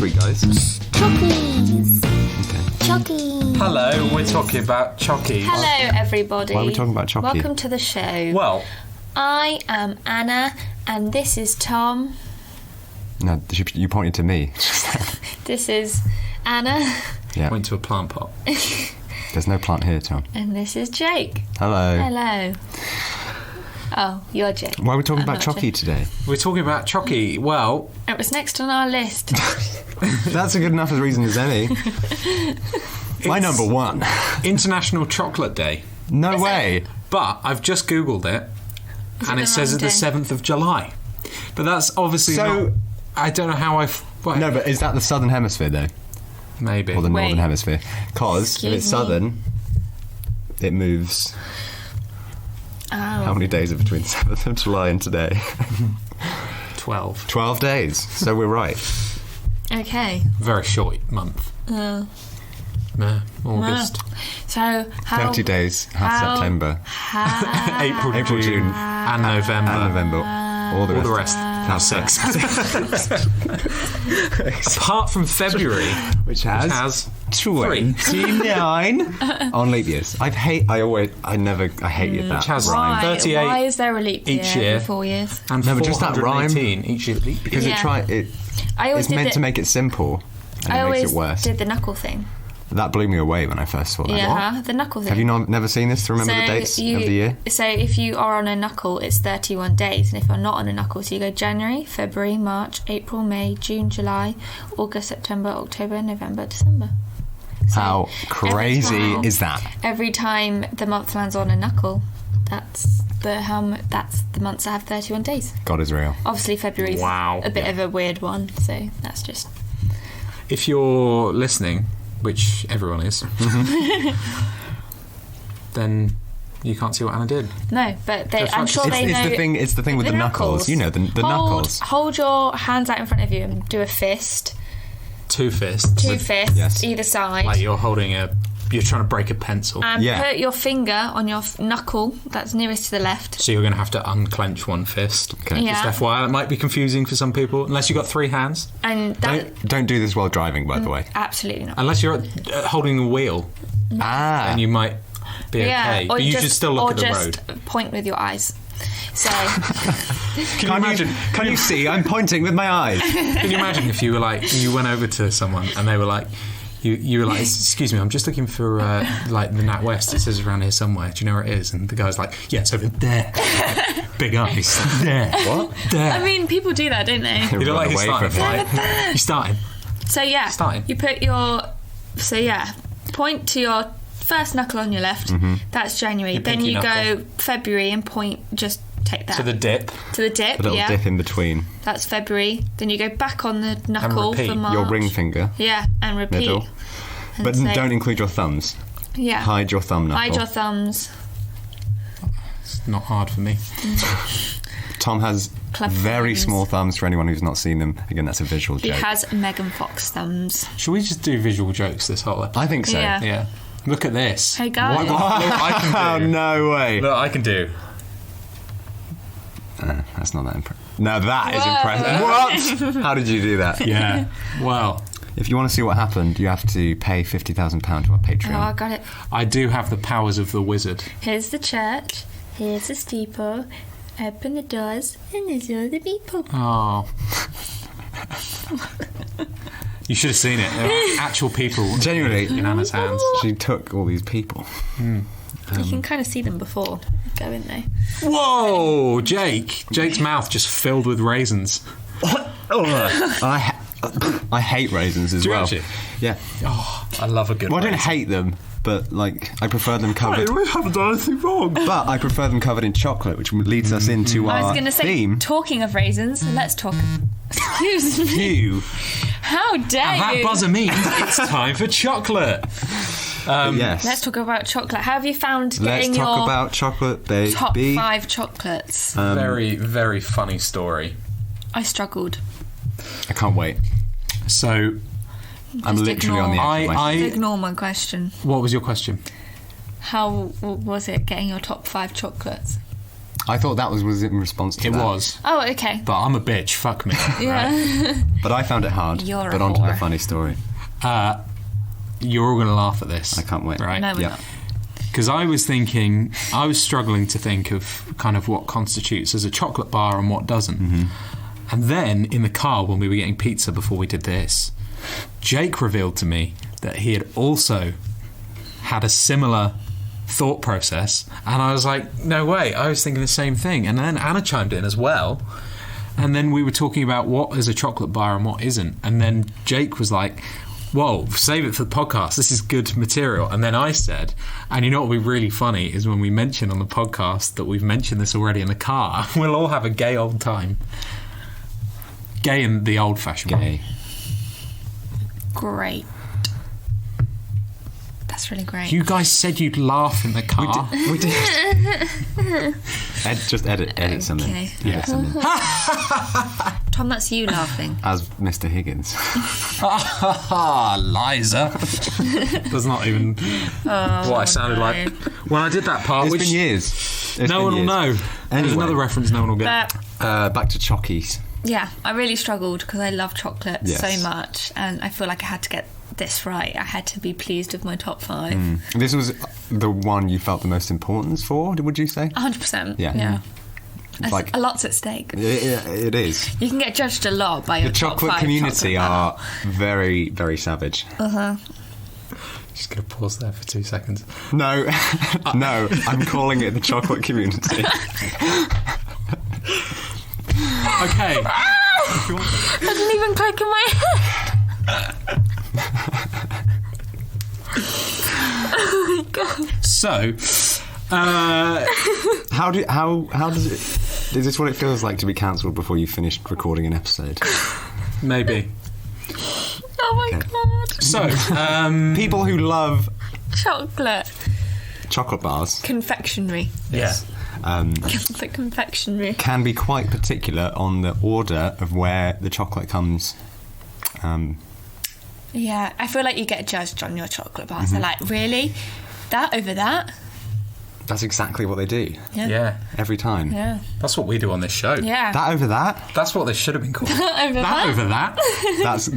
week, guys? Chockies. Okay. Chockies. Hello, we're talking about chockies. Hello, everybody. Why are we talking about chocky? Welcome to the show. Well, I am Anna, and this is Tom. No, you pointed to me. This is Anna. Yeah. went to a plant pot. There's no plant here, Tom. And this is Jake. Hello. Hello. Oh, you're Jake. Why are we talking I'm about not chocky Jake. today? We're talking about chocky. Well, It was next on our list. That's a good enough reason as any. My number one. International Chocolate Day. No way. But I've just Googled it, and it the says wrong it's the day? 7th of July. But that's obviously So- not... I don't know how No, but is that the southern hemisphere, though? Maybe. Or the Wait. northern hemisphere? Because if Excuse it's me. southern, it moves... Oh. How many days are between 7th of July and today? 12. 12 days. So we're right. Okay. Very short month. August. So, how... 30 days, half how- September, April, June, and November. and November. All the rest. Now 6. Apart from February, Which has 3. 29 on leap years. I hated that. Which has rhyme. 38 Why is there a leap year each year. every 4 years? And No, but just that rhyme. 418 each year. Because Yeah. I always it's did meant the- to make it simple, and I it makes always it worse. did the knuckle thing. That blew me away when I first saw that. Yeah, the knuckle thing. Have you never seen this to remember the dates of the year? So if you are on a knuckle, it's 31 days, and if you're not on a knuckle, so you go January, February, March, April, May, June, July, August, September, October, November, December. So How crazy every time- is that? Every time the month lands on a knuckle, that's the months that have 31 days. God is real. Obviously, February's Wow. a bit of a weird one, so that's just... If you're listening, which everyone is, then you can't see what Anna did. No, but That's I'm right. sure they know... It's the thing with the knuckles. You know, the knuckles. Hold your hands out in front of you and do a fist. 2 fists. Two fists, yes. either side. Like you're trying to break a pencil. And Yeah. put your finger on your knuckle that's nearest to the left. So you're going to have to unclench one fist. Okay. Yeah. Just FYI, that might be confusing for some people, unless you've got 3 hands. And that... Don't do this while driving, by the way. Absolutely not. Unless you're holding the wheel, Ah. then you might be Yeah, okay. But you should still look at the road. Or just point with your eyes. So... Can you imagine? Can you see? I'm pointing with my eyes. Can you imagine if you were like, you went over to someone and they were like, you were like, excuse me, I'm just looking for like the NatWest. It says around here somewhere. Do you know where it is? And the guy's like, yeah, it's over there. Big eyes. There. What? There. I mean, people do that, don't they? You don't like Run his away starting from fight. You're starting. So, yeah. Starting. You put your... So, yeah. Point to your first knuckle on your left. That's January. Your Then pinky you knuckle. go February and point... Just take that. To the dip. To the dip, A little yeah. dip in between. That's February. Then you go back on the knuckle repeat. for March. Your ring finger. Yeah, and repeat. Middle. And But say- don't include your thumbs. Yeah. Hide your thumb knuckle. Hide your thumbs. It's not hard for me. Tom has Club very thumbs. small thumbs for anyone who's not seen them. Again, that's a visual He joke. has Megan Fox thumbs. Should we just do visual jokes this whole episode? I think so. Yeah. Yeah. Look at this. Hey, guys. Look what I Oh, can do. no way. Look, I can do. That's not that impressive. No, that is Whoa. impressive. What? How did you do that? Yeah. Well, If you want to see what happened, you have to pay £50,000 to our Patreon. Oh, I got it. I do have the powers of the wizard. Here's the church. Here's the steeple. Open the doors, and there's all the people. Oh. You should have seen it. There are actual people Genuinely. in Anna's hands. She took all these people. You can kind of see them before go in there. Whoa, Jake! Jake's mouth just filled with raisins. I hate raisins as Do you well. actually? Yeah. Oh, I love a good. Well, I don't raisin. hate them, but like I prefer them covered. We haven't done anything wrong. But I prefer them covered in chocolate, which leads us into I was our going to say, theme. talking of raisins, let's talk. Excuse me. You. How dare And that you? buzzer means it's time for chocolate. Yes. Let's talk about chocolate. How have you found Let's getting talk your about chocolate, baby. top 5 chocolates? Very, very funny story. I struggled. I can't wait. So, I'm Just literally on the ignore- edge of my Just ignore my question. what was your question? How was it getting your top 5 chocolates? I thought that was in response to It that. was. Oh, okay. But I'm a bitch. Fuck me. Yeah. Right? But I found it hard. You're a but on to the whore. funny story. You're all going to laugh at this. I can't wait. Right? No, we're Yeah. not. Because I was struggling to think of kind of what constitutes as a chocolate bar and what doesn't. Mm-hmm. And then in the car when we were getting pizza before we did this, Jake revealed to me that he had also had a similar thought process, and I was like, no way, I was thinking the same thing. And then Anna chimed in as well, and then we were talking about what is a chocolate bar and what isn't, and then Jake was like, whoa, save it for the podcast, this is good material. And then I said, and you know what would be really funny is when we mention on the podcast that we've mentioned this already in the car, we'll all have a gay old time. Gay in the old-fashioned way. Gay. Great. That's really great. You guys said you'd laugh in the car. We did. Just edit something. Okay. Edit something. Tom, that's you laughing. As Mr. Higgins. Liza. That's not even what I sounded like when I did that part. It's which been years. It's no been one will years. know. There's Anyway. another reference no one will get. But Back to chockies. yeah, I really struggled because I love chocolate Yes. so much, and I feel like I had to get this right. I had to be pleased with my top 5. This was the one you felt the most importance for, would you say? 100%. Yeah. Yeah. It's like A lot's at stake. it is. You can get judged a lot by your The top chocolate 5 community chocolate are very, very savage. Just gonna pause there for 2 seconds. No, no, I'm calling it the chocolate community. Okay. I didn't even click in my head. Oh my god. So, How does it? Is this what it feels like to be cancelled before you finished recording an episode? maybe. Oh my Okay. god. So, People who love Chocolate. chocolate bars Confectionery. yeah. The confectionery. can be quite particular on the order of where the chocolate comes. Yeah, I feel like you get judged on your chocolate bars. They're like, really? That over that? That's exactly what they do Yeah. every time. Yeah. That's what we do on this show. Yeah. That over that. That's what this should have been called. over That over that.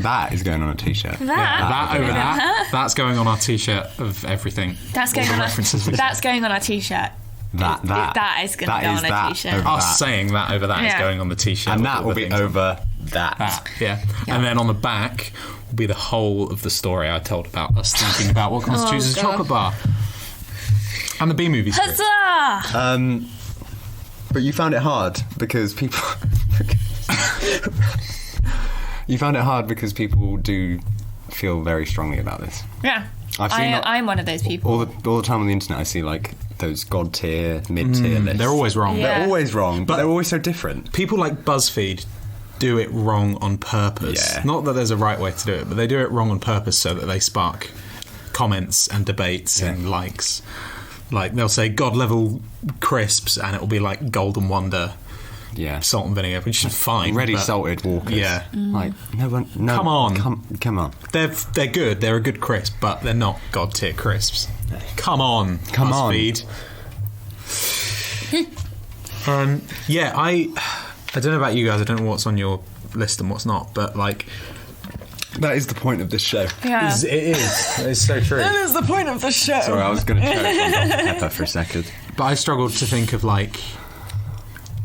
That is going on a t-shirt. That over that. That's going on our t-shirt of everything. That's going All on the our references we That's going on our t-shirt. That That is going to go is on a that t-shirt. over Us that. saying that over that is Yeah. going on the t-shirt. And with that all will the be things on over that. that. Yeah. And then on the back will be the whole of the story I told about us thinking about what constitutes as a God. chocolate bar. And the B-movie script. Huzzah! But you found it hard because people. You found it hard because people do feel very strongly about this. Yeah. I've seen I'm one of those people. all the time on the internet. I see like those god tier, mid tier lists. They're always wrong. Yeah. They're always wrong, but they're always so different. People like BuzzFeed do it wrong on purpose. Yeah. Not that there's a right way to do it, but they do it wrong on purpose so that they spark comments and debates and likes. Like they'll say God level crisps and it will be like Golden Wonder Yeah, salt and vinegar, which is fine. ready but salted Walkers. Yeah. Like no one. No, Come on. come on. They're good. They're a good crisp, but they're not god tier crisps. Come on, Come on. BuzzFeed. Yeah, I don't know about you guys. I don't know what's on your list and what's not, but like That is the point of this show. Yeah. it is. It's so true. That is the point of the show. Sorry, I was going to choke on Dr. Pepper for a second. But I struggled to think of like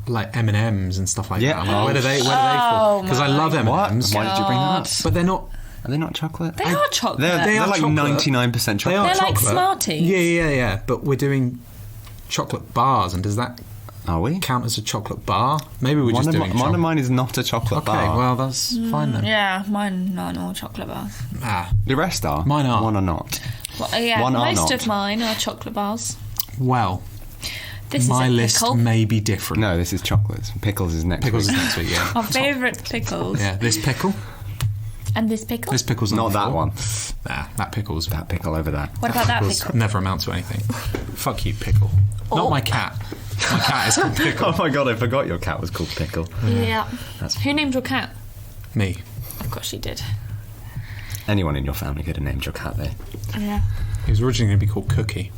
M&Ms and stuff like Yeah. that. I'm like, where do they fall? Because I love What? M&Ms. Why did you bring that up? But they're not. Are they not chocolate? They are chocolate. They're are like chocolate. 99% chocolate. They are They're like chocolate. Smarties. Yeah. But we're doing chocolate bars, and does that Are we? count as a chocolate bar? Maybe we're just doing One of mine is not a chocolate Okay, bar. well that's fine then. Yeah, mine aren't all chocolate bars. The rest are. Mine are. One are not. Well, yeah, One are most not. of mine are chocolate bars. Well, This my is a list pickle. may be different. No, this is chocolates. Pickles is next Pickles is week. next week, yeah. Our favourite pickles. Yeah, this pickle. And this pickle? This pickle's Not number that 4. one. Nah, that pickle's That pickle over there. What about that pickles pickle? never amount to anything. Fuck you, pickle. Not my cat. My cat is called Pickle. Oh my god, I forgot your cat was called Pickle. Yeah. That's- Who named your cat? Me. Of course she did. Anyone in your family could have named your cat there. Yeah. He was originally going to be called Cookie.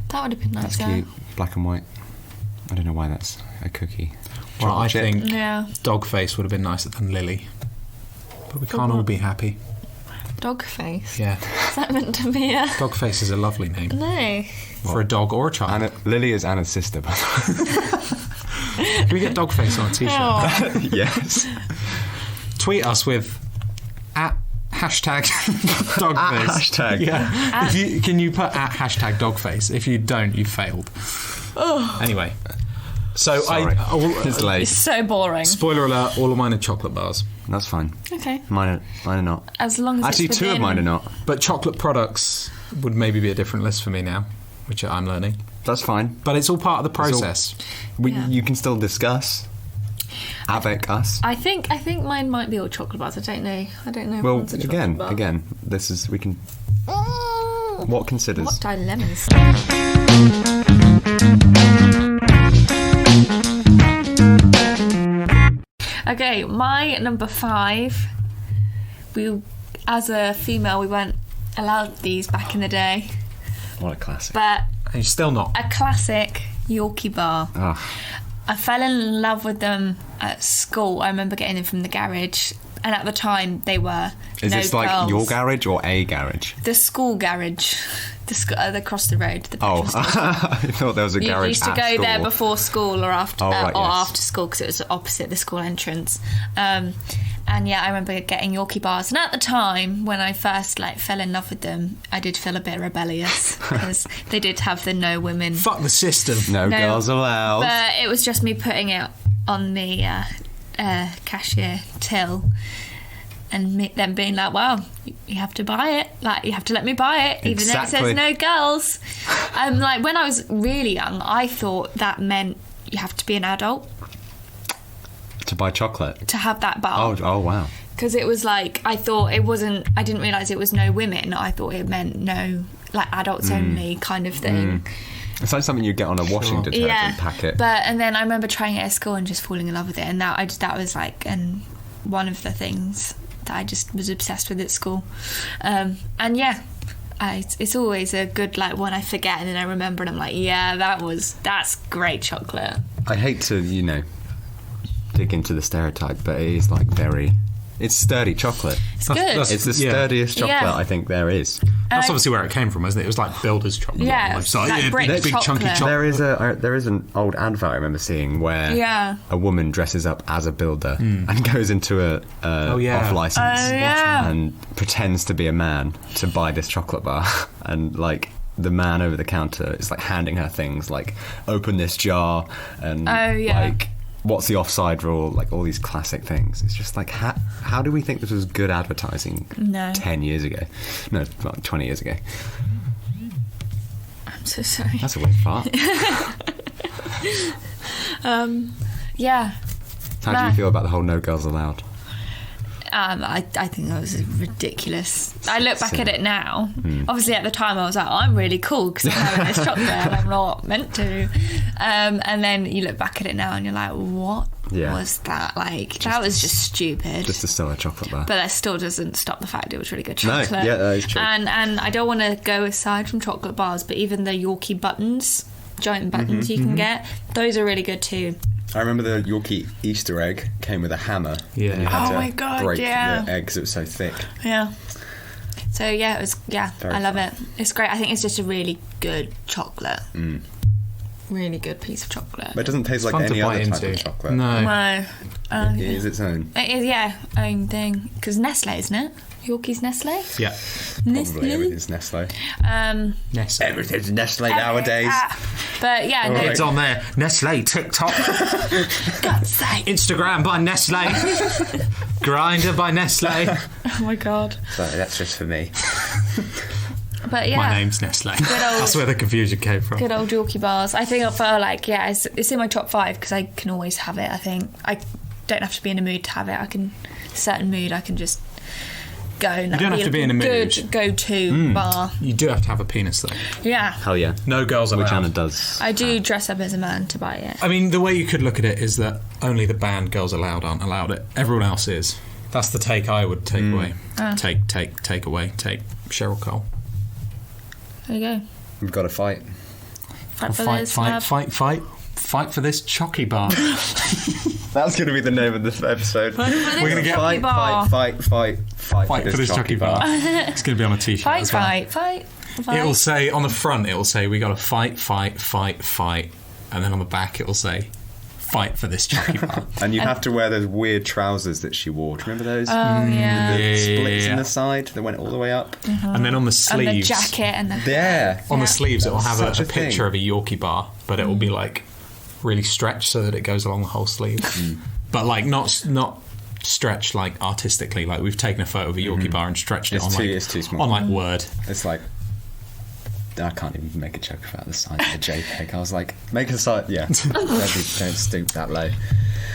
That would have been nice. That's cute. Black and white. I don't know why that's a cookie. Well, I Chocolate chip. think Yeah. Dogface would have been nicer than Lily. But we can't all be happy. Dog face. Yeah. Is that meant to be a... Dogface is a lovely name. No. For a dog or a child. Lily is Anna's sister, by the Can we get Dogface on a t-shirt? Oh. way. Yes. Tweet us with #Dogface. Hashtag. Yeah. Can you put #Dogface? If you don't, you failed. Oh. Anyway. So Sorry. It's late. It's so boring. Spoiler alert, all of mine are chocolate bars. That's fine. Okay. Mine are not. As long as Actually, it's two of within- mine are not. But chocolate products would maybe be a different list for me now, which I'm learning. That's fine. But it's all part of the process. Yeah. You can still discuss. Avec us. I think mine might be all chocolate bars. I don't know. if Well, one's a chocolate bar. again, this is we can. What considers? What dilemmas? Okay, my number 5. As a female, we weren't allowed these back in the day, What a classic. but And you're still not. a classic Yorkie bar. Oh, I fell in love with them at school. I remember getting them from the garage, and at the time they were is no this like girls. your garage or a garage? The school garage, across the road. The Oh, petrol station. I thought there was a You garage used to at go school. there before school or after, Oh, right, or yes. after school because it was opposite the school entrance. And yeah, I remember getting Yorkie bars. And at the time, when I first fell in love with them, I did feel a bit rebellious because they did have the no women. Fuck the system. No No, girls allowed. But it was just me putting it on the cashier till. And them being like, well, you have to buy it. You have to let me buy it, even though it Exactly. says no girls. When I was really young, I thought that meant you have to be an adult To buy chocolate. to have that bar. Oh wow. Because it was I thought it wasn't, I didn't realise it was no women. I thought it meant no, adults only kind of thing. It's like something you get on a washing detergent packet. And then I remember trying it at school and just falling in love with it. And that was and one of the things that I just was obsessed with at school. It's always a good when I forget and then I remember and I'm like, yeah, that's great chocolate. I hate to dig into the stereotype, but it is very. It's sturdy chocolate. It's good. It's the sturdiest chocolate Yeah. I think there is. That's obviously where it came from, isn't it? It was like builder's chocolate Yeah, on the website. like brick big chunky chocolate. chocolate. There is an old advert I remember seeing where a woman dresses up as a builder and goes into a off license and pretends to be a man to buy this chocolate bar and the man over the counter is handing her things open this jar and what's the offside rule, all these classic things. It's just how do we think this was good advertising 10 years ago? No, 20 years ago. I'm so sorry. That's a weird fart. Yeah. How do you feel about the whole no girls allowed? I think that was ridiculous. I look back at it now. Obviously, at the time, I was like, I'm really cool because I'm having this chocolate and I'm not meant to. And then you look back at it now and you're like, what was that? That was just stupid. Just to sell a chocolate bar. But that still doesn't stop the fact it was really good chocolate. No, yeah, that is true. And I don't want to go aside from chocolate bars, but even the Yorkie buttons, giant buttons you can get, those are really good too. I remember the Yorkie Easter egg came with a hammer. Yeah. And you had Oh to my God, break yeah. the egg because it was so thick. Yeah. So yeah, it was Very I love fun. it. It's great. I think it's just a really good chocolate. Really good piece of chocolate. But it doesn't taste like Fun to any bite other type into. of chocolate. No. No. It is its own. It is, own thing. Because Nestle, isn't it? Yorkie's Nestle? Yeah. Probably everything's Nestle. Nestle. Everything's Nestle nowadays. But yeah, no. It's on there. Nestle, TikTok, God's sake. Instagram by Nestle, Grindr by Nestle. Oh my God. Sorry, that's just for me. But yeah. My name's Nestle. Good old- That's where the confusion came from. Good old Yorkie bars. I think I feel it's in my top 5 because I can always have it. I think I don't have to be in a mood to have it. Certain mood, I can just go. And You don't have to be in a mood. Good go-to bar. You do have to have a penis, though. Yeah. Hell yeah. No girls allowed. Which Anna does. I do dress up as a man to buy it. I mean, the way you could look at it is that only the band Girls Aloud aren't allowed it. Everyone else is. That's the take I would take away. Take away. Take Cheryl Cole. There you go. We've got to fight. Fight for this love. Fight. Fight for this choccy bar. That's going to be the name of this episode. We're going to get fight for this choccy bar. It's going to be on a t-shirt. Fight. It'll say on the front. It'll say we got to fight, and then on the back it'll say fight for this choccy bar. And you have to wear those weird trousers that she wore. Do you remember those? Oh yeah. The splits in the side that went all the way up. And then on the sleeves, and the jacket and the on the sleeves it'll have a thing. picture of a Yorkie bar, but it will be like really stretched so that it goes along the whole sleeve. But like not stretched like artistically. Like we've taken a photo of a Yorkie bar and stretched it it's too small. on like Word. It's like, I can't even make a joke about the size of a JPEG. I was like, make a size, don't stoop that low.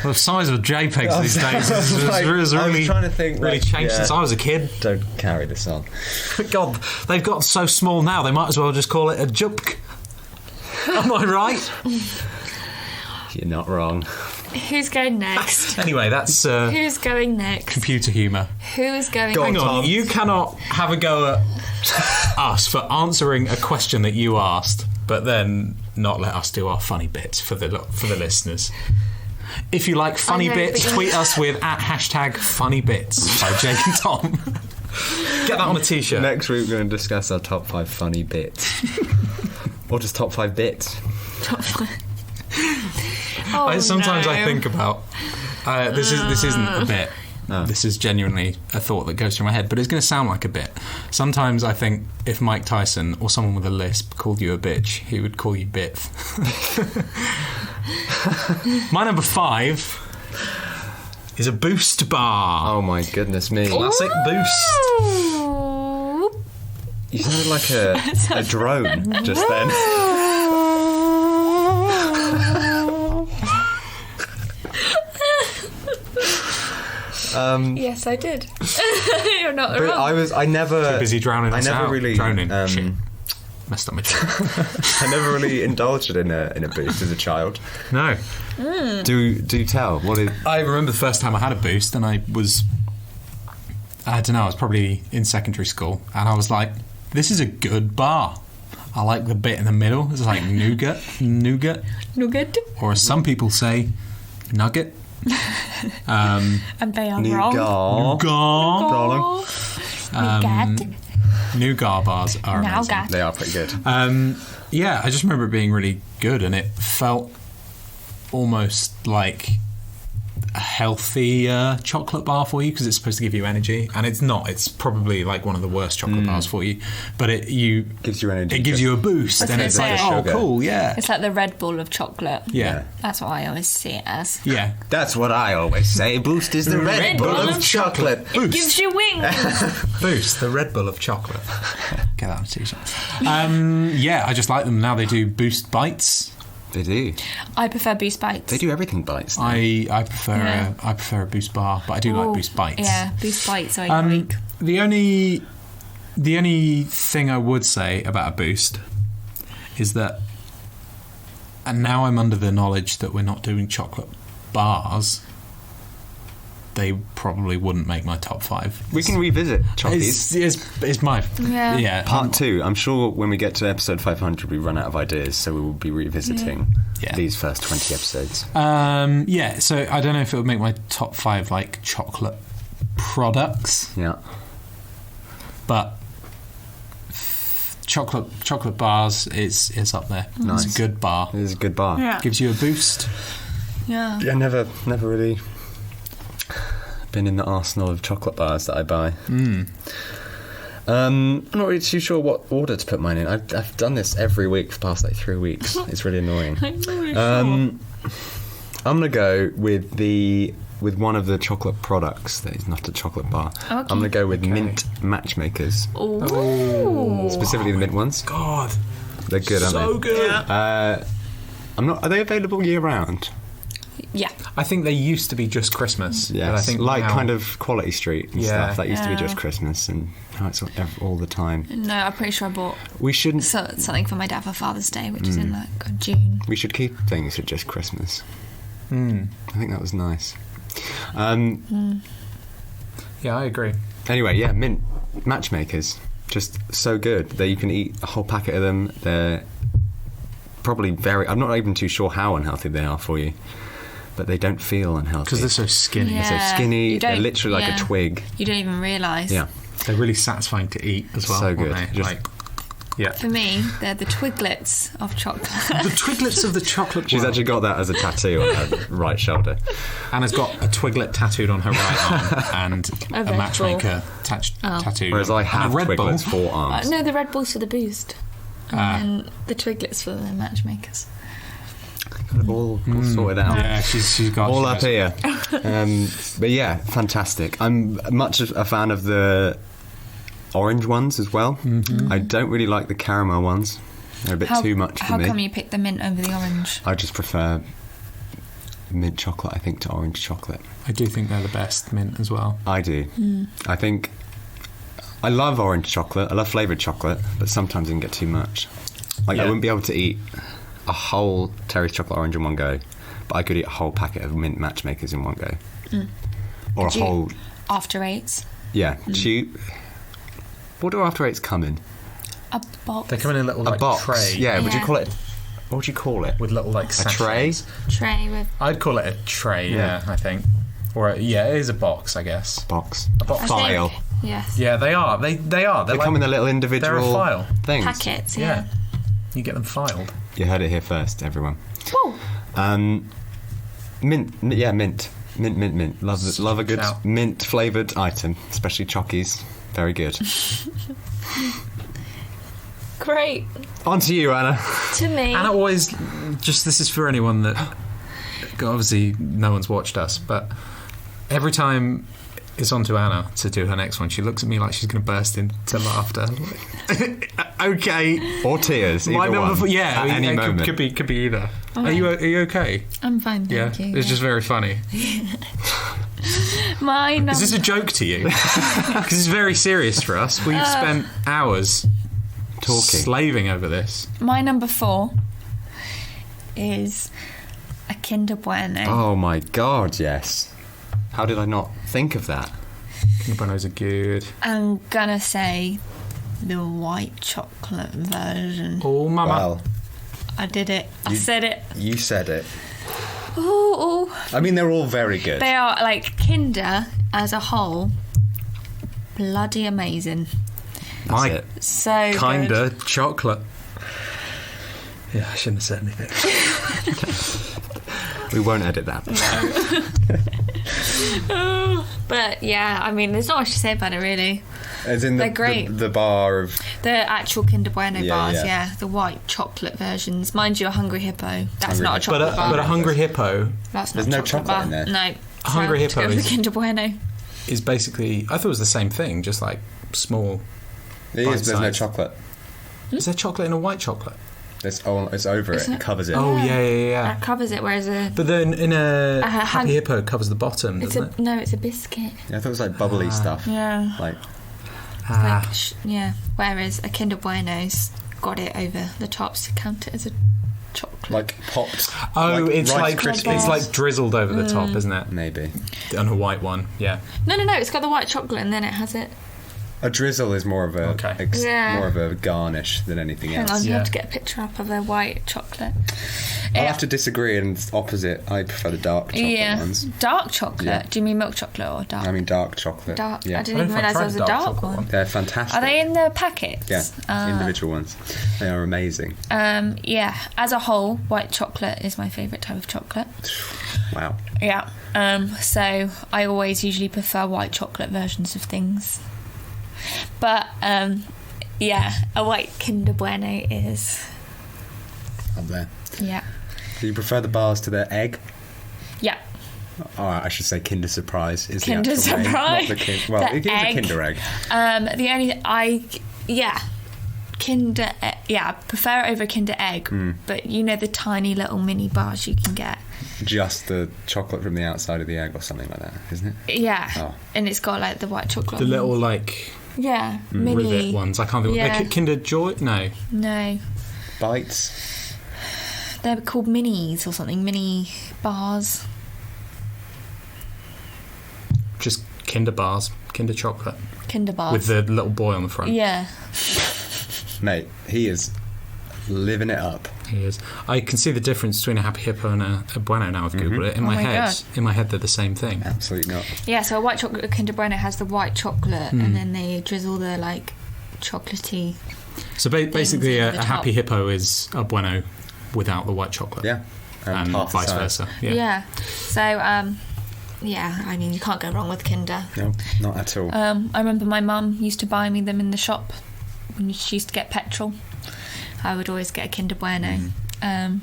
Well, the size of JPEGs these days has really trying to think, really changed since I was a kid. Don't carry this on. God, they've got so small now. They might as well just call it a jupk. Am I right? You're not wrong. Who's going next? Anyway, that's who's going next? Computer humour. Who's going? Hang on, you cannot have a go at us for answering a question that you asked, but then not let us do our funny bits for the listeners. If you like funny bits, tweet us with @#funnybits by Jake and Tom. Get that on a t-shirt. Next week we're going to discuss our top 5 funny bits. Or just top 5 bits. Sometimes I think about this isn't a bit. No. This is genuinely a thought that goes through my head, but it's going to sound like a bit. Sometimes I think if Mike Tyson or someone with a lisp called you a bitch, he would call you Bith. My number 5 is a Boost bar. Oh my goodness me. Classic Boost. You sounded like a drone just then. Yes, I did. You're not wrong. I never too busy drowning. Drowning. Shit. Messed up my joke. I never really indulged in a Boost as a child. No. Do tell. What is? I remember the first time I had a Boost, and I don't know. I was probably in secondary school, and I was like, "This is a good bar." I like the bit in the middle. It's like nougat, or as some people say, nugget. And they are wrong. Nougat bars are amazing. They are pretty good. I just remember it being really good, and it felt almost like a healthy chocolate bar for you, because it's supposed to give you energy, and it's not. It's probably like one of the worst chocolate bars for you, but it gives you energy. It gives you a boost, and it's like, oh, cool, yeah. It's like the Red Bull of chocolate. Yeah. That's what I always see it as. Yeah. That's what I always say. Boost is the Red Bull of chocolate. It gives you wings. Boost, the Red Bull of chocolate. Get that on a t-shirt. I just like them now. They do Boost Bites. They do. I prefer Boost Bites. They do everything bites now. I prefer a Boost bar, but I do like Boost Bites. Yeah, Boost Bites I like. The only thing I would say about a Boost is that, and now I'm under the knowledge that we're not doing chocolate bars, they probably wouldn't make my top 5. We can revisit Chockies. It's my part 2. I'm sure when we get to episode 500 we run out of ideas, so we will be revisiting these first 20 episodes. So I don't know if it would make my top 5 like chocolate products. Yeah. But chocolate bars is up there. Nice. It's a good bar. It is a good bar. Yeah. Gives you a boost. Yeah. Yeah, never really been in the arsenal of chocolate bars that I buy. I'm not really too sure what order to put mine in. I've done this every week for the past 3 weeks. It's really annoying. I'm gonna go with one of the chocolate products that is not a chocolate bar. Okay. I'm gonna go with mint matchmakers. Ooh. Specifically the mint ones. God, they're good, aren't they? So good. Yeah. Are they available year round? Yeah. I think they used to be just Christmas. Yes. But I think like now, kind of Quality Street and stuff. That used to be just Christmas, and now it's all the time. No, I'm pretty sure I bought something for my dad for Father's Day, which is in like June. We should keep things for just Christmas. I think that was nice. Yeah, I agree. Anyway, mint matchmakers, just so good that you can eat a whole packet of them. They're probably I'm not even too sure how unhealthy they are for you, but they don't feel unhealthy. Because they're so skinny. Yeah. They're so skinny, they're literally like a twig. You don't even realise. Yeah. They're really satisfying to eat as well. So good. For me, they're the twiglets of chocolate. The twiglets of the chocolate. She's actually got that as a tattoo on her right shoulder. Anna's got a twiglet tattooed on her right arm and a matchmaker tattoo. Whereas I have twiglets for arms. No, the Red Bull's for the boost. And then the twiglets for the matchmakers. Got it all sorted out. Yeah, she's got all up here. But yeah, fantastic. I'm much a fan of the orange ones as well. I don't really like the caramel ones. They're a bit too much for me. How come you pick the mint over the orange? I just prefer mint chocolate, I think, to orange chocolate. I do think they're the best mint as well. I do. I think I love orange chocolate. I love flavoured chocolate, but sometimes I can get too much. I wouldn't be able to eat a whole Terry's chocolate orange in one go, but I could eat a whole packet of mint matchmakers in one go. Or a whole... After Eights? Yeah. What do After Eights come in? A box. They come in a little box. Tray. Yeah, would you call it... What would you call it? With little a tray? Tray with... I'd call it a tray, yeah I think. Or, it is a box, I guess. Box. A box. File. Yes. Yeah, they are. They are. They come in the little individual... They're a file. Things. Packets, Yeah. You get them filed. You heard it here first, everyone. Woo. Mint. Yeah, mint. Mint. Love a good mint flavoured item, especially chockies. Very good. Great. On to you, Anna. To me. Anna always... this is for anyone that... Obviously, no one's watched us, but every time it's on to Anna to do her next one, she looks at me like she's going to burst into laughter. Okay. Or tears. My either number one. at any moment. Could be either. Okay. Are you okay? I'm fine, thank you. It's just very funny. My number... Is this a joke to you? Because it's very serious for us. We've spent hours talking, slaving over this. My number 4 is a Kinder Bueno. Oh my God, yes. How did I not think of that? Kinder Buenos are good. I'm gonna say the white chocolate version. Oh, mama. Well, I did it. I said it. You said it. Ooh. I mean, they're all very good. They are, like, Kinder as a whole, bloody amazing. That's it. So Kinda good. Chocolate. Yeah, I shouldn't have said anything. We won't edit that. No. But yeah, I mean, there's not much to say about it, really. As in they're great. The bar of... The actual Kinder Bueno bars, yeah. The white chocolate versions. Mind you, a Hungry Hippo. That's not a chocolate bar. But a Hungry Hippo... That's not There's no chocolate bar. in there. No. A Hungry Hippo is... Kinder Bueno. Is basically... I thought it was the same thing, just like small... It is, there's no chocolate. Is there chocolate in a white chocolate? It's over it. It covers it. Oh, yeah. That covers it, whereas a... But then in a Happy Hippo, it covers the bottom, doesn't it? No, it's a biscuit. Yeah, I thought it was like bubbly stuff. Yeah. Like... Whereas a Kinder Bueno's got it over the tops to count it as a chocolate. Like popped. Oh, like it's Rice like Krispies. it's like drizzled over the top, isn't it? Maybe. On a white one, yeah. No, it's got the white chocolate and then it has it. A drizzle is more of a more of a garnish than anything else. Hang on, you have to get a picture up of a white chocolate. I'll have to disagree and opposite. I prefer the dark chocolate ones. Dark chocolate? Yeah. Do you mean milk chocolate or dark? I mean dark chocolate. Dark. Yeah. I didn't even realise there was a dark one. They're fantastic. Are they in the packets? Yeah, individual ones. They are amazing. Yeah, as a whole, white chocolate is my favourite type of chocolate. Wow. Yeah. So I always usually prefer white chocolate versions of things. But yeah, a white Kinder Bueno is up there. Yeah. Do you prefer the bars to the egg? Yeah. Oh, I should say Kinder Surprise is Kinder the actual Surprise. name. Well, it is a Kinder egg. Kinder. I prefer it over Kinder Egg. But you know the tiny little mini bars you can get. Just the chocolate from the outside of the egg or something like that, isn't it? Yeah. Oh. And it's got like the white chocolate. The little like. Yeah. Mini rivet ones. I can't think. Yeah. Kinder Joy? No. Bites. They're called minis or something. Mini bars. Just Kinder bars. Kinder chocolate. Kinder bars. With the little boy on the front. Yeah. Mate, he is living it up. He is. I can see the difference between a Happy Hippo and a Bueno now I've Googled it. In my head, they're the same thing. Absolutely not. Yeah, so a white chocolate Kinder Bueno has the white chocolate, and then they drizzle the like chocolatey. So basically, a Happy Hippo is a Bueno without the white chocolate. Yeah, and vice versa. Yeah. So, I mean, you can't go wrong with Kinder. No, not at all. I remember my mum used to buy me them in the shop when she used to get petrol. I would always get a Kinder Bueno. Have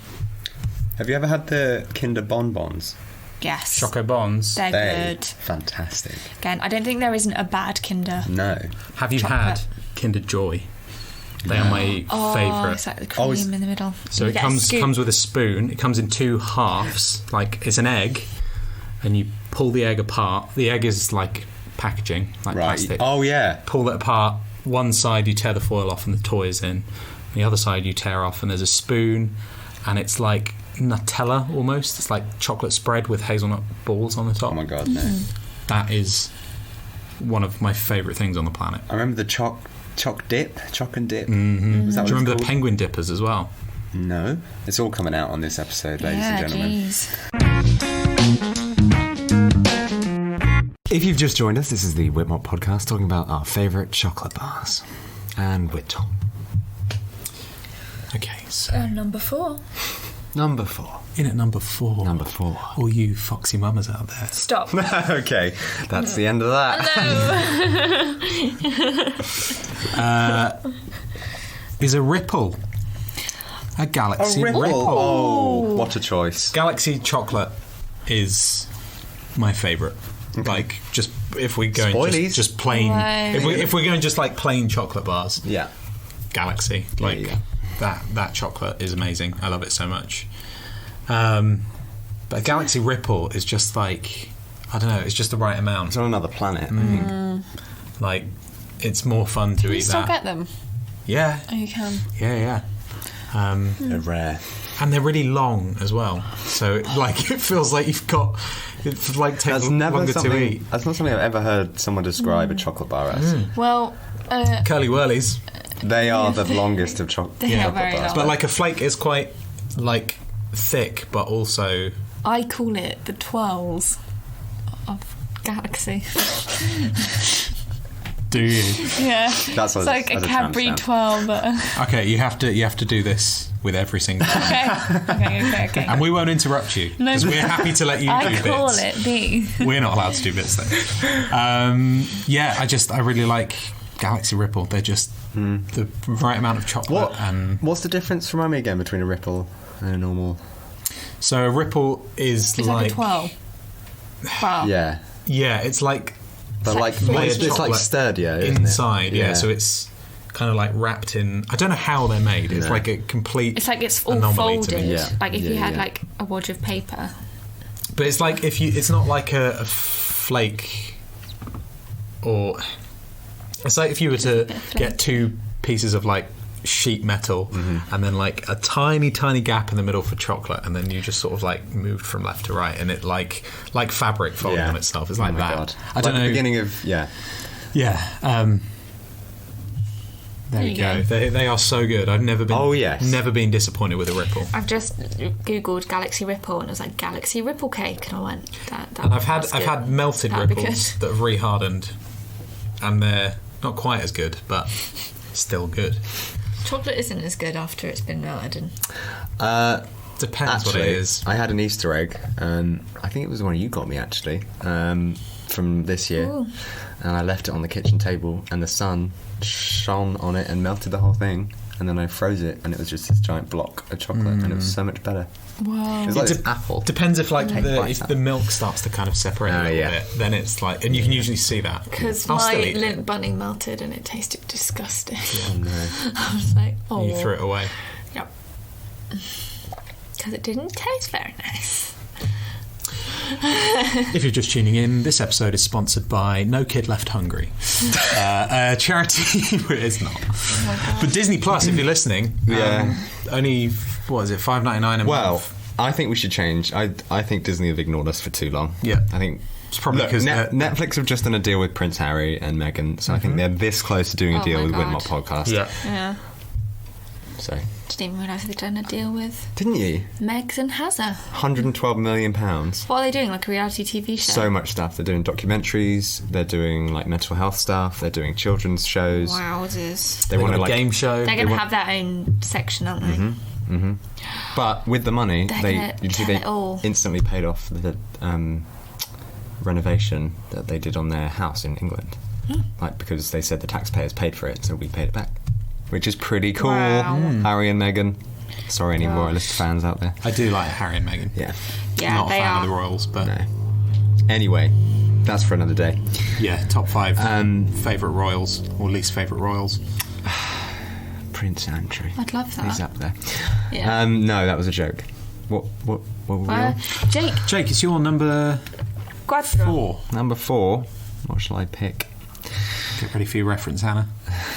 you ever had the Kinder Bonbons? Yes. Choco Bons. They're good. Fantastic. Again, I don't think there isn't a bad Kinder. No. Have you had Kinder Joy? They are my favourite. It's like the cream in the middle. So it comes with a spoon. It comes in two halves. Like, it's an egg, and you pull the egg apart. The egg is like packaging, like plastic. Oh, yeah. Pull it apart. One side you tear the foil off and the toy is in. The other side you tear off and there's a spoon, and it's like Nutella almost. It's like chocolate spread with hazelnut balls on the top. Oh my god, no. That is one of my favourite things on the planet. I remember the choc and dip. Mm-hmm. Was that Do you remember the penguin dippers as well? No. It's all coming out on this episode, ladies and gentlemen. If you've just joined us, this is the WITMOT podcast talking about our favourite chocolate bars and WITMOT. Okay, so number 4. Number 4. In at number 4. Number 4. All you foxy mamas out there. Stop. Okay, that's the end of that. No. Is a Ripple. A Galaxy Ripple. Oh, what a choice. Galaxy chocolate is my favourite. Okay. Like, just if we're going just plain, if we're going just like plain chocolate bars, Galaxy, like that chocolate is amazing. I love it so much. But Galaxy Ripple is just like, I don't know, it's just the right amount. It's on another planet, I think. Like, it's more fun to eat that. You still get them? Yeah. Oh, you can. Yeah. They're rare. And they're really long as well. So, it feels like you've got... It takes longer to eat. That's not something I've ever heard someone describe a chocolate bar as. Well... Curly Whirlies. They are the longest of chocolate bars. Long. But like a flake is quite, like, thick, but also... I call it the twirls of Galaxy. Do you? Yeah. That's it's like a Cadbury twirl, but... Okay, you have to do this with every single one. Okay. And we won't interrupt you, because we're happy to let you do bits. I call it B. We're not allowed to do bits, though. I really like Galaxy Ripple. They're just the right amount of chocolate. What's the difference, remind me again, between a Ripple and a normal... So a Ripple is like a twirl. Wow. Yeah. Yeah, it's like... But it's like sturdier, isn't inside, it? Yeah. So it's kind of like wrapped in... I don't know how they're made. It's like a complete... It's like it's all folded. Like if you had like a wad of paper. But it's like if you... It's not like a flake or... It's like if you were to get two pieces of like sheet metal and then like a tiny gap in the middle for chocolate, and then you just sort of like moved from left to right, and it like fabric folding on itself. It's like that. God. I don't know. The beginning of there you go. They are so good. I've never been never been disappointed with a Ripple. I've just googled Galaxy Ripple and it was like Galaxy Ripple cake, and I went that. And I've had melted Ripples that have re-hardened, and they're not quite as good, but still good. Chocolate isn't as good after it's been melted. Depends what it is. I had an Easter egg, and I think it was the one you got me actually, from this year. Ooh. And I left it on the kitchen table, and the sun shone on it and melted the whole thing. And then I froze it, and it was just this giant block of chocolate, and it was so much better. Wow! It was like this apple. Depends if if the milk starts to kind of separate a little bit, then it's like, and you can usually see that. Because my Lindt bunning melted and it tasted disgusting. Oh no! I was like, oh. You threw it away. Yep. Because it didn't taste very nice. If you're just tuning in, this episode is sponsored by No Kid Left Hungry, a charity. It's not, but Disney Plus. If you're listening, only what is it, $5.99 a month? Well, I think we should change. I think Disney have ignored us for too long. Yeah, I think it's probably because Netflix have just done a deal with Prince Harry and Meghan, so I think they're this close to doing a deal with WITMOT podcast. Yeah. So Didn't even realise they'd done a deal with. Didn't you? Meggs and Hazza. £112 million. What are they doing? Like a reality TV show? So much stuff. They're doing documentaries. They're doing like mental health stuff. They're doing children's shows. Wowzers. They want a game show. They're going to have their own section, aren't they? But with the money, they instantly paid off the renovation that they did on their house in England. Like, because they said the taxpayers paid for it, so we paid it back, which is pretty cool. Wow. Harry and Meghan. Sorry, any royalist fans out there. I do like Harry and Meghan. Yeah, not a fan of the royals, but no. Anyway, that's for another day. Yeah, top 5 favourite royals or least favourite royals. Prince Andrew. I'd love that. He's up there. Yeah. No, that was a joke. What were we on? Jake, it's your number 4. Number 4. What shall I pick? Get ready for your reference, Hannah.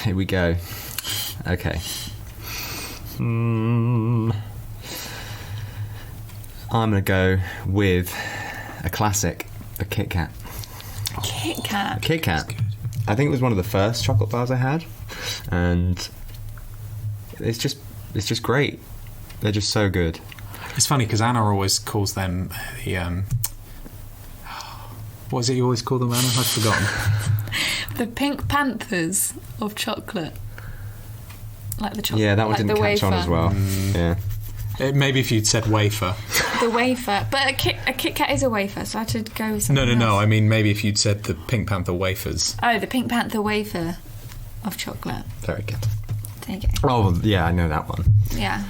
Here we go. Okay. I'm going to go with a classic, a Kit Kat. Kit Kat. A Kit Kat. I think it was one of the first chocolate bars I had, and it's just great. They're just so good. It's funny because Anna always calls them the what is it you always call them, Anna? I've forgotten. The Pink Panthers of chocolate. Like the chocolate. Yeah, that one like didn't catch on as well. Yeah. Maybe if you'd said wafer. The wafer. But a Kit Kat is a wafer, so I had to go with something No. else. I mean, maybe if you'd said the Pink Panther wafers. Oh, the Pink Panther wafer of chocolate. Very good. There you go. Oh, yeah, I know that one. Yeah.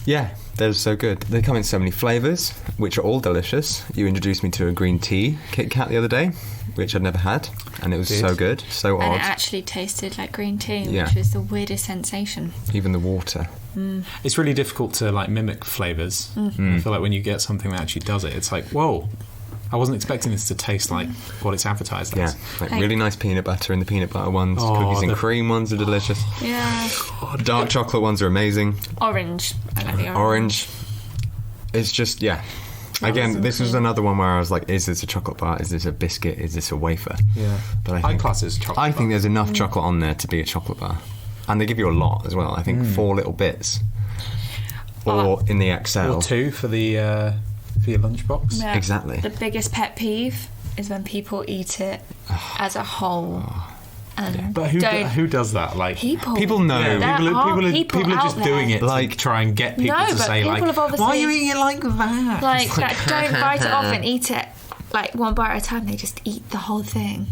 Yeah, they're so good. They come in so many flavours, which are all delicious. You introduced me to a green tea Kit Kat the other day, which I'd never had, and it was so good, so odd. And it actually tasted like green tea, Yeah. which was the weirdest sensation. Even the water. It's really difficult to like mimic flavours. I feel like when you get something that actually does it, it's like, whoa, I wasn't expecting this to taste like what it's advertised as. Yeah, like really nice peanut butter in the peanut butter ones. Cookies and cream ones are delicious. Yeah. Dark chocolate ones are amazing. Orange. I like the Orange. It's just, yeah. Again, this was another one where I was like, is this a chocolate bar? Is this a biscuit? Is this a wafer? Yeah. But I class it as chocolate bar. think there's enough chocolate on there to be a chocolate bar. And they give you a lot as well. I think 4 little bits. Or in the XL. Or 2 for the for your lunchbox. Yeah. Exactly. The biggest pet peeve is when people eat it as a whole. And But who does that? Like people know. Yeah, people are just doing it like, to try and get people to say like, why are you eating it like that? Like don't bite it off and eat it like one bite at a time. They just eat the whole thing.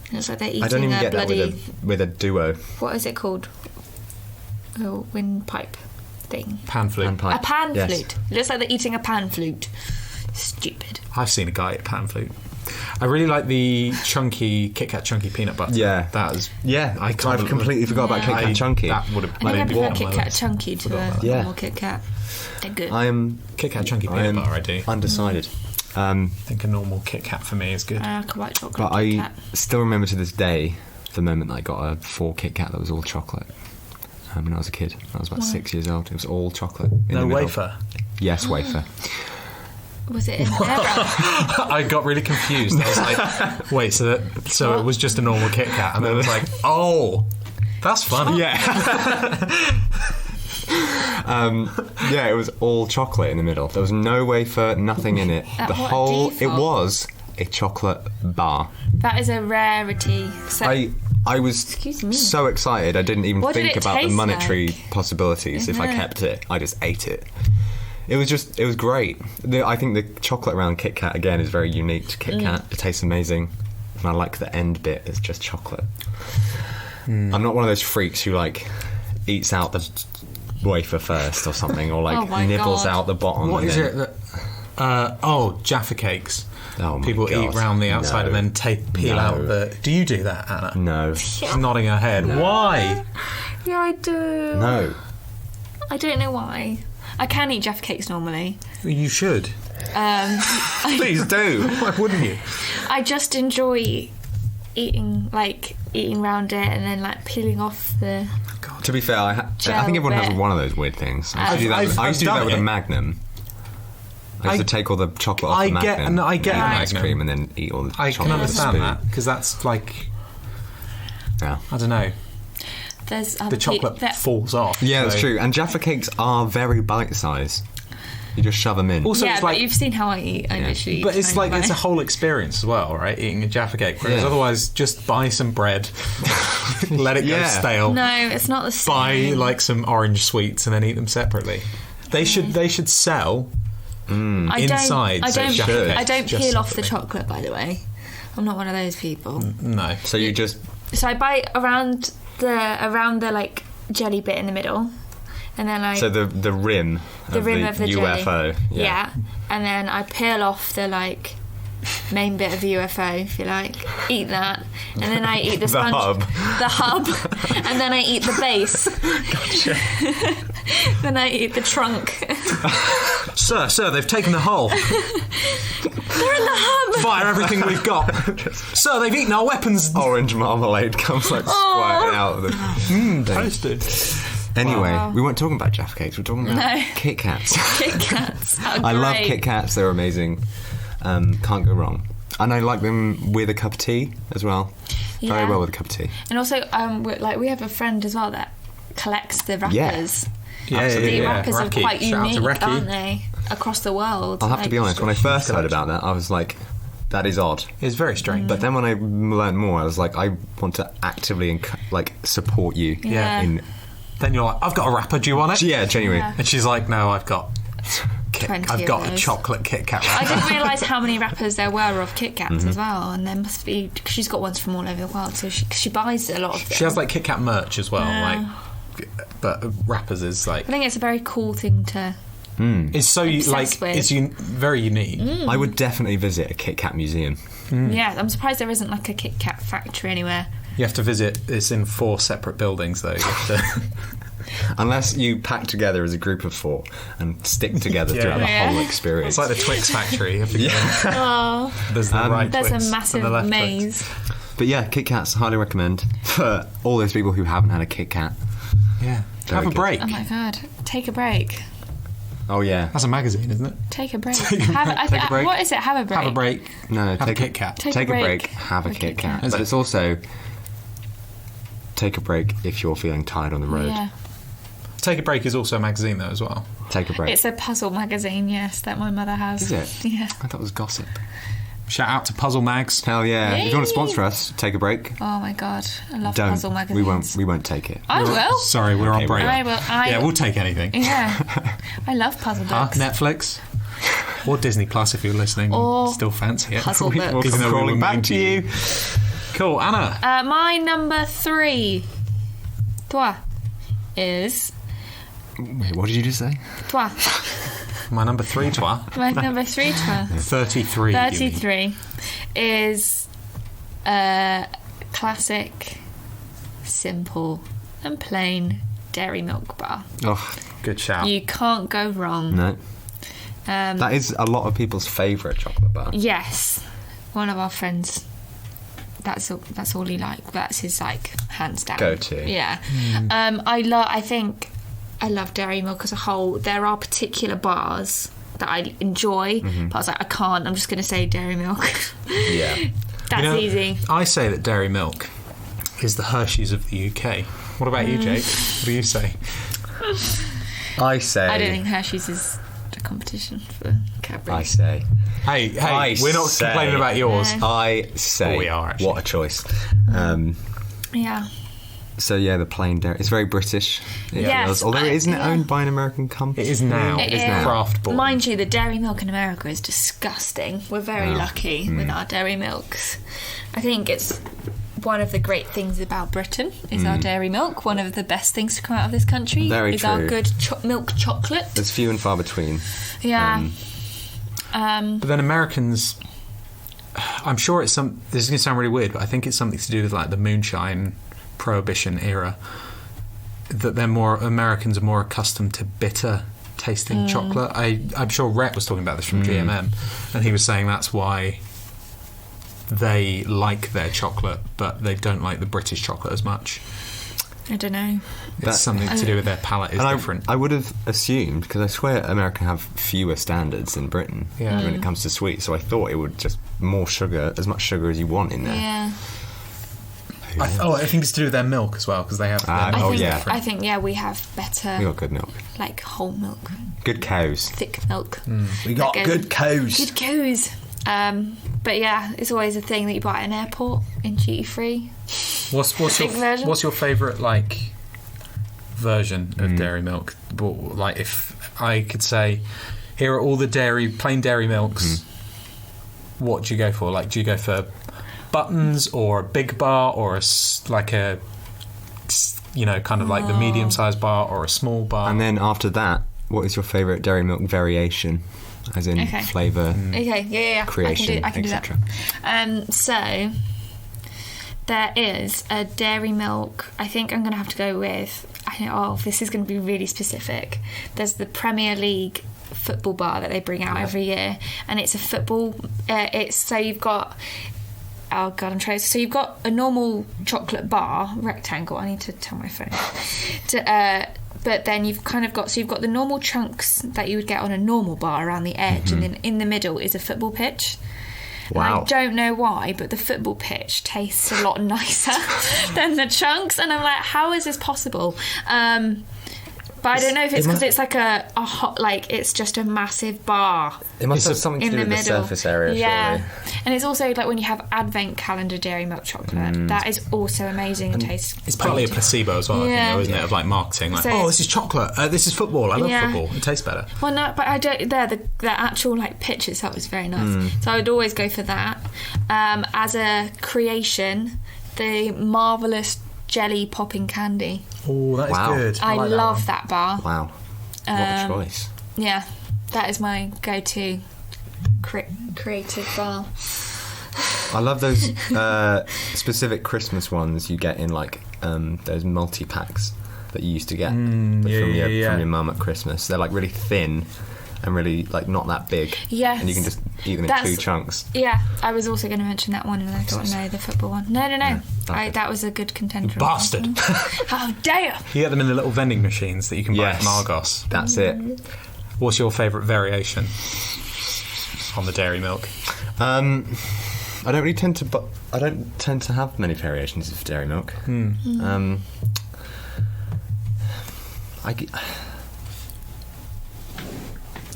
And it's like they're eating I don't even get bloody, that with a duo. what is it called? A windpipe thing. Pan flute. A pan Yes. flute. It looks like they're eating a pan flute. Stupid. I've seen a guy eat pan flute. I really like the chunky Kit Kat chunky peanut butter. Yeah. That is. Yeah, I I've completely forgot about Kit Kat Chunky. That would have I made think I me prefer want Kit Kat Chunky to a normal Kit Kat. They're good. I am Kit Kat chunky peanut butter. I do. undecided. I think a normal Kit Kat for me is good. I like a white chocolate But Kit I Kat. still remember to this day the moment that I got a 4 Kit Kat that was all chocolate. When I was a kid, I was about 6 years old. It was all chocolate. In No the middle. wafer. Yes, wafer. Was it in there? I got really confused. I was like, wait, so it was just a normal Kit Kat, and then I was like, oh, that's funny. Yeah. Yeah, it was all chocolate in the middle. There was no wafer, nothing in it. At The what whole default? it was a chocolate bar. That is a rarity. So I was Excuse me. so excited. I didn't even What did think it about the taste monetary like? possibilities if I kept it. I just ate it. It was great. I think the chocolate around Kit Kat again is very unique to Kit Kat. It tastes amazing, and I like the end bit. It's just chocolate. I'm not one of those freaks who like eats out the wafer first or something, or like Oh my nibbles God. out the bottom. What and is then, it that... Jaffa cakes. Oh my People God. eat round the outside No. and then peel No. out the... Do you do that, Anna? No, She's nodding her head. Why? yeah, I do. no. I don't know why. I can eat Jaffa cakes normally. You should. Please do. Why wouldn't you? I just enjoy eating round it and then like peeling off the. To be fair, I think everyone has one of those weird things. I used to do that, I used to do that with a Magnum. I used to take all the chocolate off the Magnum. I get eat a ice Magnum. cream and then eat all the chocolate. I can with a understand spoon. that, because that's like... Yeah. I don't know. there's other the chocolate falls off. Yeah, that's true. And Jaffa cakes are very bite-sized. You just shove them in. Also, yeah, but you've seen how I eat. I literally eat. But it's like it's a whole experience as well, right? Eating a Jaffa cake. Whereas otherwise, just buy some bread, let it go stale. No, it's not the same. Buy like some orange sweets and then eat them separately. They should sell inside. I don't peel off the chocolate, by the way. I'm not one of those people. No. So you just. So I bite around the like jelly bit in the middle. And then so the rim of the UFO, jelly. Yeah, and then I peel off the like main bit of the UFO, if you like. Eat that, and then I eat the sponge, the hub, and then I eat the base. Gotcha. Then I eat the trunk. Sir, they've taken the hull. They're in the hub. Fire everything we've got. Sir, they've eaten our weapons. Orange marmalade comes like squirting out of the toasted. Anyway, we weren't talking about Jaffa cakes. We're talking about Kit Kats. Kit Kats. I love Kit Kats. They're amazing. Can't go wrong. And I like them with a cup of tea as well. Yeah. Very well with a cup of tea. And also, we have a friend as well that collects the wrappers. Yeah. The wrappers are quite unique, aren't they? Across the world. I'll have to be honest. When I first heard about that, I was like, that is odd. It's very strange. But then when I learned more, I was like, I want to actively support you. Yeah. Then you're like, I've got a wrapper, do you want it? Yeah, genuinely. Yeah. And she's like, no, I've got a chocolate Kit Kat wrapper. I didn't realise how many wrappers there were of Kit Kats as well, and there must be, because she's got ones from all over the world, so she buys a lot of them. She has like Kit Kat merch as well, but wrappers is like. I think it's a very cool thing to. It's so it's very unique. I would definitely visit a Kit Kat museum. Yeah, I'm surprised there isn't like a Kit Kat factory anywhere. You have to visit. It's in 4 separate buildings, though. You have to unless you pack together as a group of 4 and stick together throughout the whole experience. It's like the Twix factory. You have to there's a massive maze. Twix. But yeah, Kit Kats, highly recommend for all those people who haven't had a Kit Kat. Yeah, have a break. Oh my god, take a break. Oh yeah, that's a magazine, isn't it? Take a break. Take a break. What is it? Have a break. Have a break. No, take a Kit Kat. Take a break. Have a Kit Kat. But it's also take a break if you're feeling tired on the road. Yeah. Take a break is also a magazine though as well. Take a break. It's a puzzle magazine, yes, that my mother has. Is it? Yeah. I thought it was gossip. Shout out to Puzzle Mags. Hell yeah. Yay. If you want to sponsor us, take a break. Oh my god, I love puzzle magazines. We won't take it. I will. Sorry, we're on break. I will. Yeah, we'll take anything. Yeah. I love puzzle books. Netflix. Or Disney Plus if you're listening. Or still fancy it. Puzzle books. Even though we're crawling back to you. Cool, Anna. My number 3. Toi. Is. Wait, what did you just say? Toi. My number 3, toi. My number 3, toi. 33. 33 is a classic, simple, and plain dairy milk bar. Oh, good shout. You can't go wrong. No. That is a lot of people's favourite chocolate bar. Yes. One of our friends. That's all he likes. That's his hands down go-to. Yeah. I love dairy milk as a whole. There are particular bars that I enjoy, but I was like, I can't. I'm just going to say dairy milk. Yeah. That's easy. I say that dairy milk is the Hershey's of the UK. What about you, Jake? What do you say? I say... I don't think Hershey's is a competition for Cadbury. I say... Hey, we're not complaining about yours. No. I say... we are, actually. What a choice. Yeah. So yeah, the plain dairy. It's very British. Yes. Although isn't it owned by an American company? It is now. It is now. Craft born. Mind you, the dairy milk in America is disgusting. We're very lucky with our dairy milks. I think it's one of the great things about Britain is our dairy milk. One of the best things to come out of this country is true. our good milk chocolate. There's few and far between. Yeah. But then Americans, I'm sure it's this is going to sound really weird, but I think it's something to do with the moonshine Prohibition era, that Americans are more accustomed to bitter tasting chocolate. I'm sure Rhett was talking about this from GMM, and he was saying that's why they like their chocolate, but they don't like the British chocolate as much. I don't know. It's something to do with their palate is different. I would have assumed, because I swear America have fewer standards than Britain when it comes to sweet, so I thought it would just more sugar, as much sugar as you want in there. Yeah. I think it's to do with their milk as well, because they have. I think we have better. We got good milk, like whole milk. Good cows. Thick milk. We got good cows. Good cows. But yeah, it's always a thing that you buy at an airport in duty free. What's your favourite like version of dairy milk? Like, if I could say, here are all the plain dairy milks. What do you go for? Like, do you go for buttons or a big bar or like a kind of like the medium-sized bar or a small bar? And then after that, what is your favourite dairy milk variation? As in flavour, creation, I can do that. So there is a dairy milk. I think I'm going to have to go with. This is going to be really specific. There's the Premier League football bar that they bring out every year, and it's a football. So you've got. Oh God, I'm trying. So you've got a normal chocolate bar rectangle. I need to tell my phone. But then you've got the normal chunks that you would get on a normal bar around the edge, and then in the middle is a football pitch. Wow. I don't know why, but the football pitch tastes a lot nicer than the chunks, and I'm like, how is this possible? But I don't know if it's because it's like a hot, like it's just a massive bar. It must have something to do with the surface area, surely. And it's also like when you have Advent Calendar dairy milk chocolate, that is also amazing and tastes. It's partly a placebo as well, I think, though, isn't it? Of like marketing, like, this is chocolate, this is football. I love football. It tastes better. Well, no, but I don't. The actual like pitch itself is very nice, so I would always go for that. As a creation, the marvellous jelly popping candy. Oh, that is good. I like love that bar. Wow. What a choice. Yeah, that is my go-to creative bar. I love those specific Christmas ones you get in like those multi-packs that you used to get from your mum at Christmas. They're like really thin and really like not that big. Yes. And you can just eat them in 2 chunks. Yeah, I was also going to mention that one, and I thought, no, the football one. No. Yeah, that was a good contender. Bastard. How dare you! get them in the little vending machines that you can buy from Argos. That's it. What's your favourite variation on the dairy milk? I don't really tend to have many variations of dairy milk.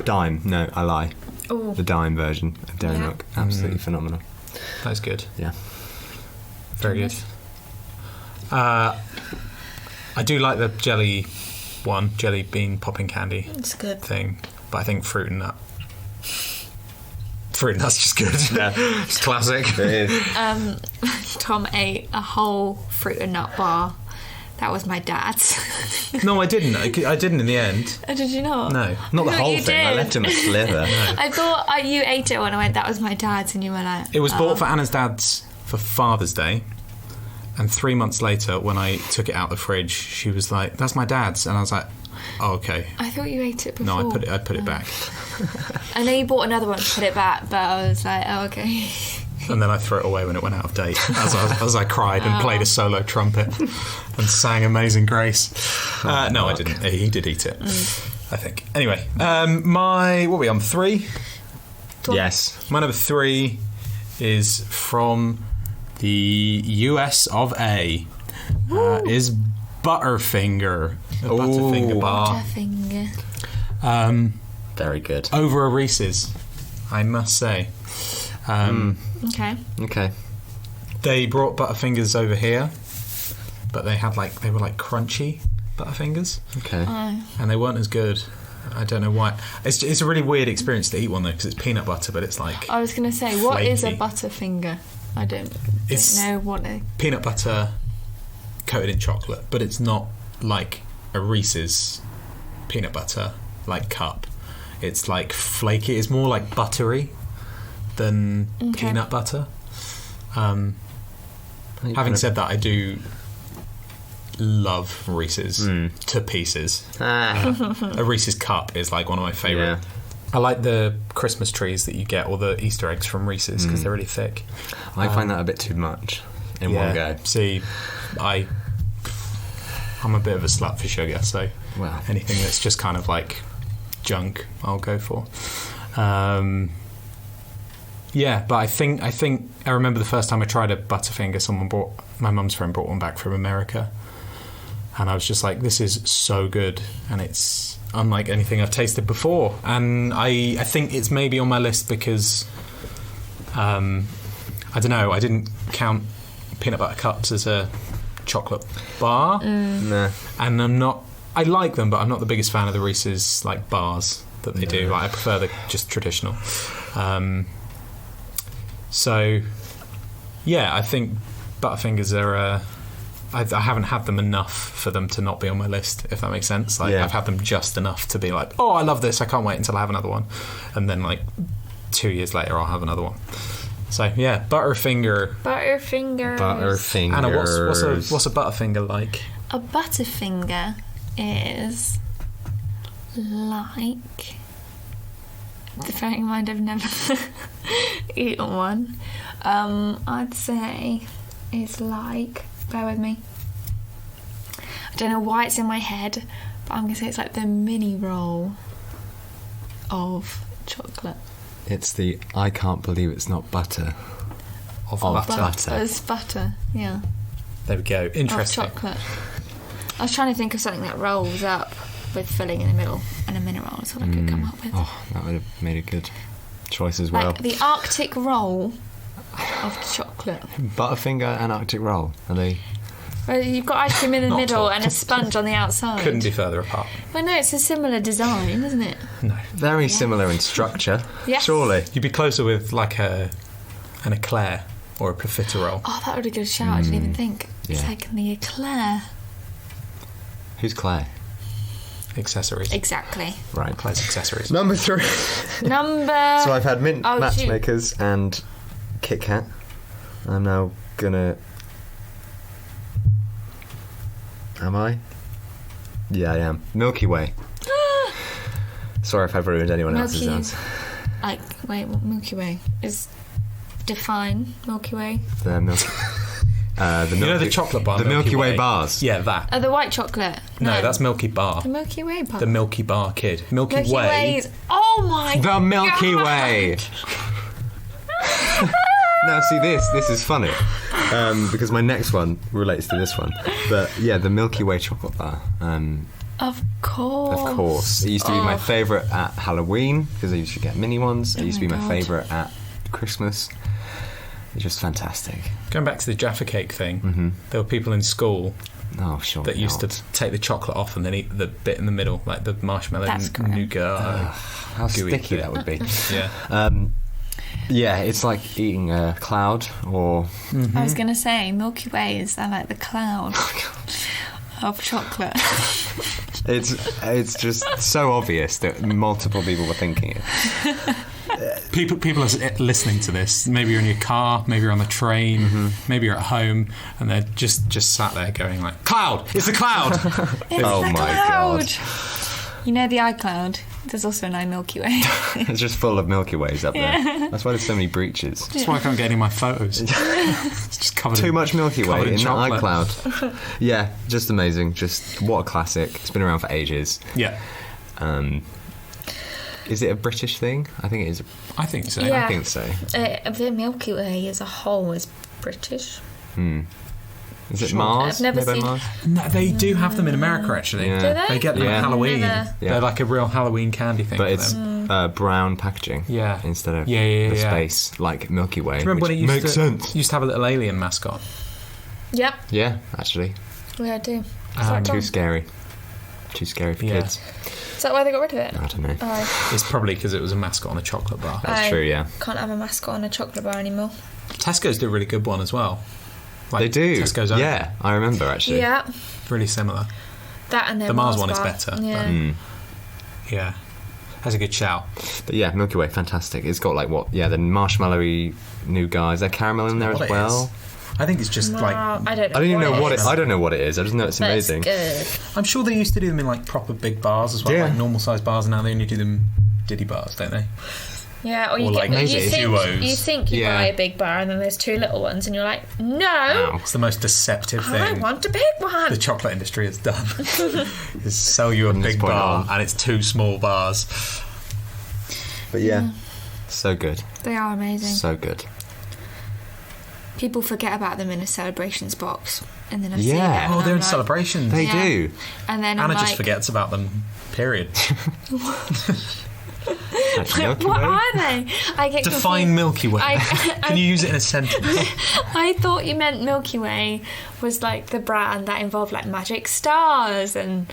Dime. No, I lie. Ooh. The dime version of dairy milk. Absolutely phenomenal. That's good. Yeah. Very good. I do like the jelly bean popping candy. It's good thing, but I think fruit and nut's just good. Yeah. It's classic. It is. Tom ate a whole fruit and nut bar. That was my dad's. No, I didn't. I didn't in the end. Oh, did you not? No. Not the whole thing. Did. I left him a sliver. No. I thought you ate it when I went, that was my dad's, and you were like... It was bought for Anna's dad's for Father's Day, and 3 months later, when I took it out of the fridge, she was like, that's my dad's, and I was like, oh, okay. I thought you ate it before. No, I put it back. I know you bought another one to put it back, but I was like, oh, okay. And then I threw it away when it went out of date, as I cried and played a solo trumpet and sang Amazing Grace. No, I didn't. He did eat it, I think. Anyway, what are we on, 3? Yes. My number 3 is from the US of A. Is Butterfinger. A Butterfinger bar. Butterfinger. Very good. Over a Reese's, I must say. Okay. They brought Butterfingers over here, but they were like crunchy Butterfingers. Okay. And they weren't as good. I don't know why. It's a really weird experience to eat one though, because it's peanut butter, but it's like I was going to say, flaky. What is a Butterfinger? I don't know what it is. Peanut butter coated in chocolate, but it's not like a Reese's peanut butter like cup. It's like flaky. It's more like buttery than peanut butter. Having said that, I do love Reese's to pieces. A Reese's cup is like one of my favourite. Yeah. I like the Christmas trees that you get, or the Easter eggs from Reese's, because they're really thick. I find that a bit too much in one go. See, I'm a bit of a slut for sugar, so anything that's just kind of like junk, I'll go for. Yeah, but I think I remember the first time I tried a Butterfinger, my mum's friend brought one back from America, and I was just like, this is so good, and it's unlike anything I've tasted before. And I think it's maybe on my list because I don't know, I didn't count peanut butter cups as a chocolate bar. No. And I like them, but I'm not the biggest fan of the Reese's like bars that they do. Like, I prefer the just traditional. So yeah, I think Butterfingers are I haven't had them enough for them to not be on my list, if that makes sense. Like, I've had them just enough to be like, oh, I love this, I can't wait until I have another one. And then like 2 years later I'll have another one. So yeah, Butterfingers. Anna, what's a Butterfinger like? A Butterfinger is like, bearing in mind I've never eaten one, I'd say it's like, bear with me, I don't know why it's in my head, but I'm going to say it's like the mini roll of chocolate. It's the I can't believe it's not butter of butter. It's butter, yeah. There we go. Interesting. Of chocolate. I was trying to think of something that rolls up with filling in the middle and a mini roll. That's what I could come up with. Oh, that would have made a good choice as well. Like the Arctic roll of chocolate. Butterfinger and Arctic roll, are they? Well, you've got ice cream in the middle and a sponge on the outside. Couldn't be further apart. Well, no, it's a similar design, isn't it? No. Very similar in structure. Yes. Surely. You'd be closer with like an eclair or a profiterole. Oh, that would be a good shout. I didn't even think. It's like the eclair. Who's Claire? Accessories. Exactly. Right. Claire's accessories. Number 3. So I've had mint matchmakers and Kit Kat. I'm now gonna... Am I? Yeah, I am. Milky Way. Sorry if I've ruined anyone else's answer. Milky Way is... Define Milky Way. The Milky... the chocolate bar. The Milky Way bars. Yeah, that. Oh, the white chocolate. No, that's Milky Bar. The Milky Way bar. The Milky Bar Kid. Milky Way. Oh my God. The Milky Way. Now, see, this is funny. Because my next one relates to this one. But yeah, the Milky Way chocolate bar. Of course. It used to be my favourite at Halloween because I used to get mini ones. It used to be my favourite at Christmas. It's just fantastic. Going back to the Jaffa cake thing, there were people in school that used to take the chocolate off and then eat the bit in the middle, like the marshmallow nougat. How sticky that would be. Yeah. Yeah, it's like eating a cloud or... I was going to say, Milky Way is like the cloud of chocolate. It's just so obvious that multiple people were thinking it. People are listening to this. Maybe you're in your car, maybe you're on the train, maybe you're at home, and they're just sat there going like, "Cloud! It's a cloud!" Oh my God! You know the iCloud? There's also no Milky Way. It's just full of Milky Ways up there. That's why there's so many breaches. That's why I can't get any of my photos. It's just covered too in, much Milky Way in the chocolate. iCloud. Yeah, just amazing. Just what a classic. It's been around for ages. Yeah. Is it a British thing? I think it is. I think so. Yeah. I think so. The Milky Way as a whole is British. Is it Mars? I've never seen... Mars? No, they do have them in America, actually. Yeah. Do they? They get them at Halloween. Never. They're like a real Halloween candy thing. But it's brown packaging. Yeah. Instead of the space, like Milky Way. Do you remember when it makes sense. Used to have a little alien mascot? Yep. Yeah, actually. Yeah, I do. Too scary. Too scary for kids. Is that why they got rid of it? I don't know. Oh. It's probably because it was a mascot on a chocolate bar. That's true, yeah. Can't have a mascot on a chocolate bar anymore. Tesco's do a really good one as well. Like they do. Tesco's own. Yeah, I remember actually. Yeah. Really similar. That and the Mars one is better. Yeah. Yeah. That's a good shout. But yeah, Milky Way, fantastic. It's got like the marshmallowy nougat. Is there caramel in there as well? I think it's just like I don't know what it is. I just know it's amazing. It's good. I'm sure they used to do them in like proper big bars as well, like normal sized bars, and now they only do them diddy bars, don't they? Yeah, or you think you Yeah. buy a big bar and then there's two little ones and you're like, no, Ow. It's the most deceptive thing I want a big one. the chocolate industry has done is sell you a big bar and it's two small bars. But yeah, So good. They are amazing. So good. People forget about them in a celebrations box, and then I see them. Oh, they're in celebrations. They do. And then Anna just forgets about them. Period. What are they? I get Define confused. Milky Way. Can you use it in a sentence? I thought you meant Milky Way was like the brand that involved like magic stars and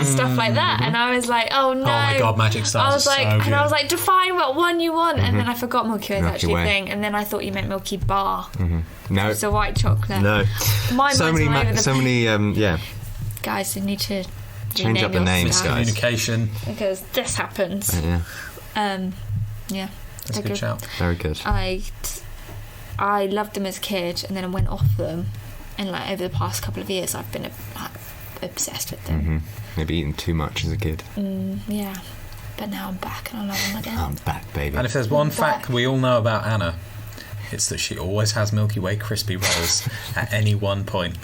stuff like that, and I was like, oh no! Oh my god, magic stars! I was like, so good. I was like, define what one you want, and then I forgot Milky Way is actually a thing, and then I thought you meant Milky Bar. No, it's a white chocolate. No, so many, yeah. Guys, they need to change up the names, guys. Communication, because this happens. Yeah, that's a good shout. Very good. I loved them as a kid, and then I went off them, and like over the past couple of years, I've been like obsessed with them. Maybe eaten too much as a kid. Yeah, but now I'm back, and I love them again. I'm back, baby. And if there's one fact we all know about Anna, it's that she always has Milky Way crispy rolls at any one point.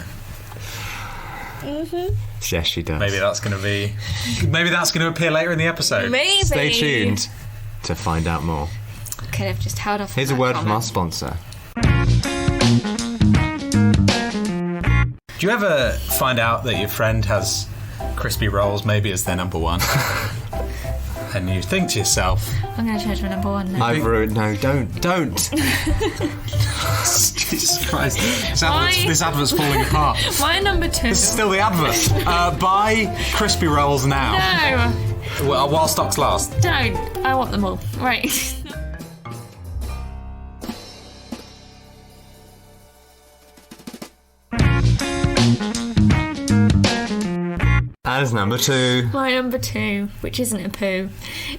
Yes, she does. Maybe that's going to appear later in the episode. Maybe. Stay tuned to find out more. Could have just held off. Here's a word from our sponsor. Do you ever find out that your friend has crispy rolls, maybe as their number one, and you think to yourself, I'm going to change my number one now. No, don't. Jesus Christ, this advert's falling apart. My number two. This is still the advert. Buy crispy rolls now. No. Well, while stocks last. Don't. I want them all. Right. As number two. My number two, which isn't a poo,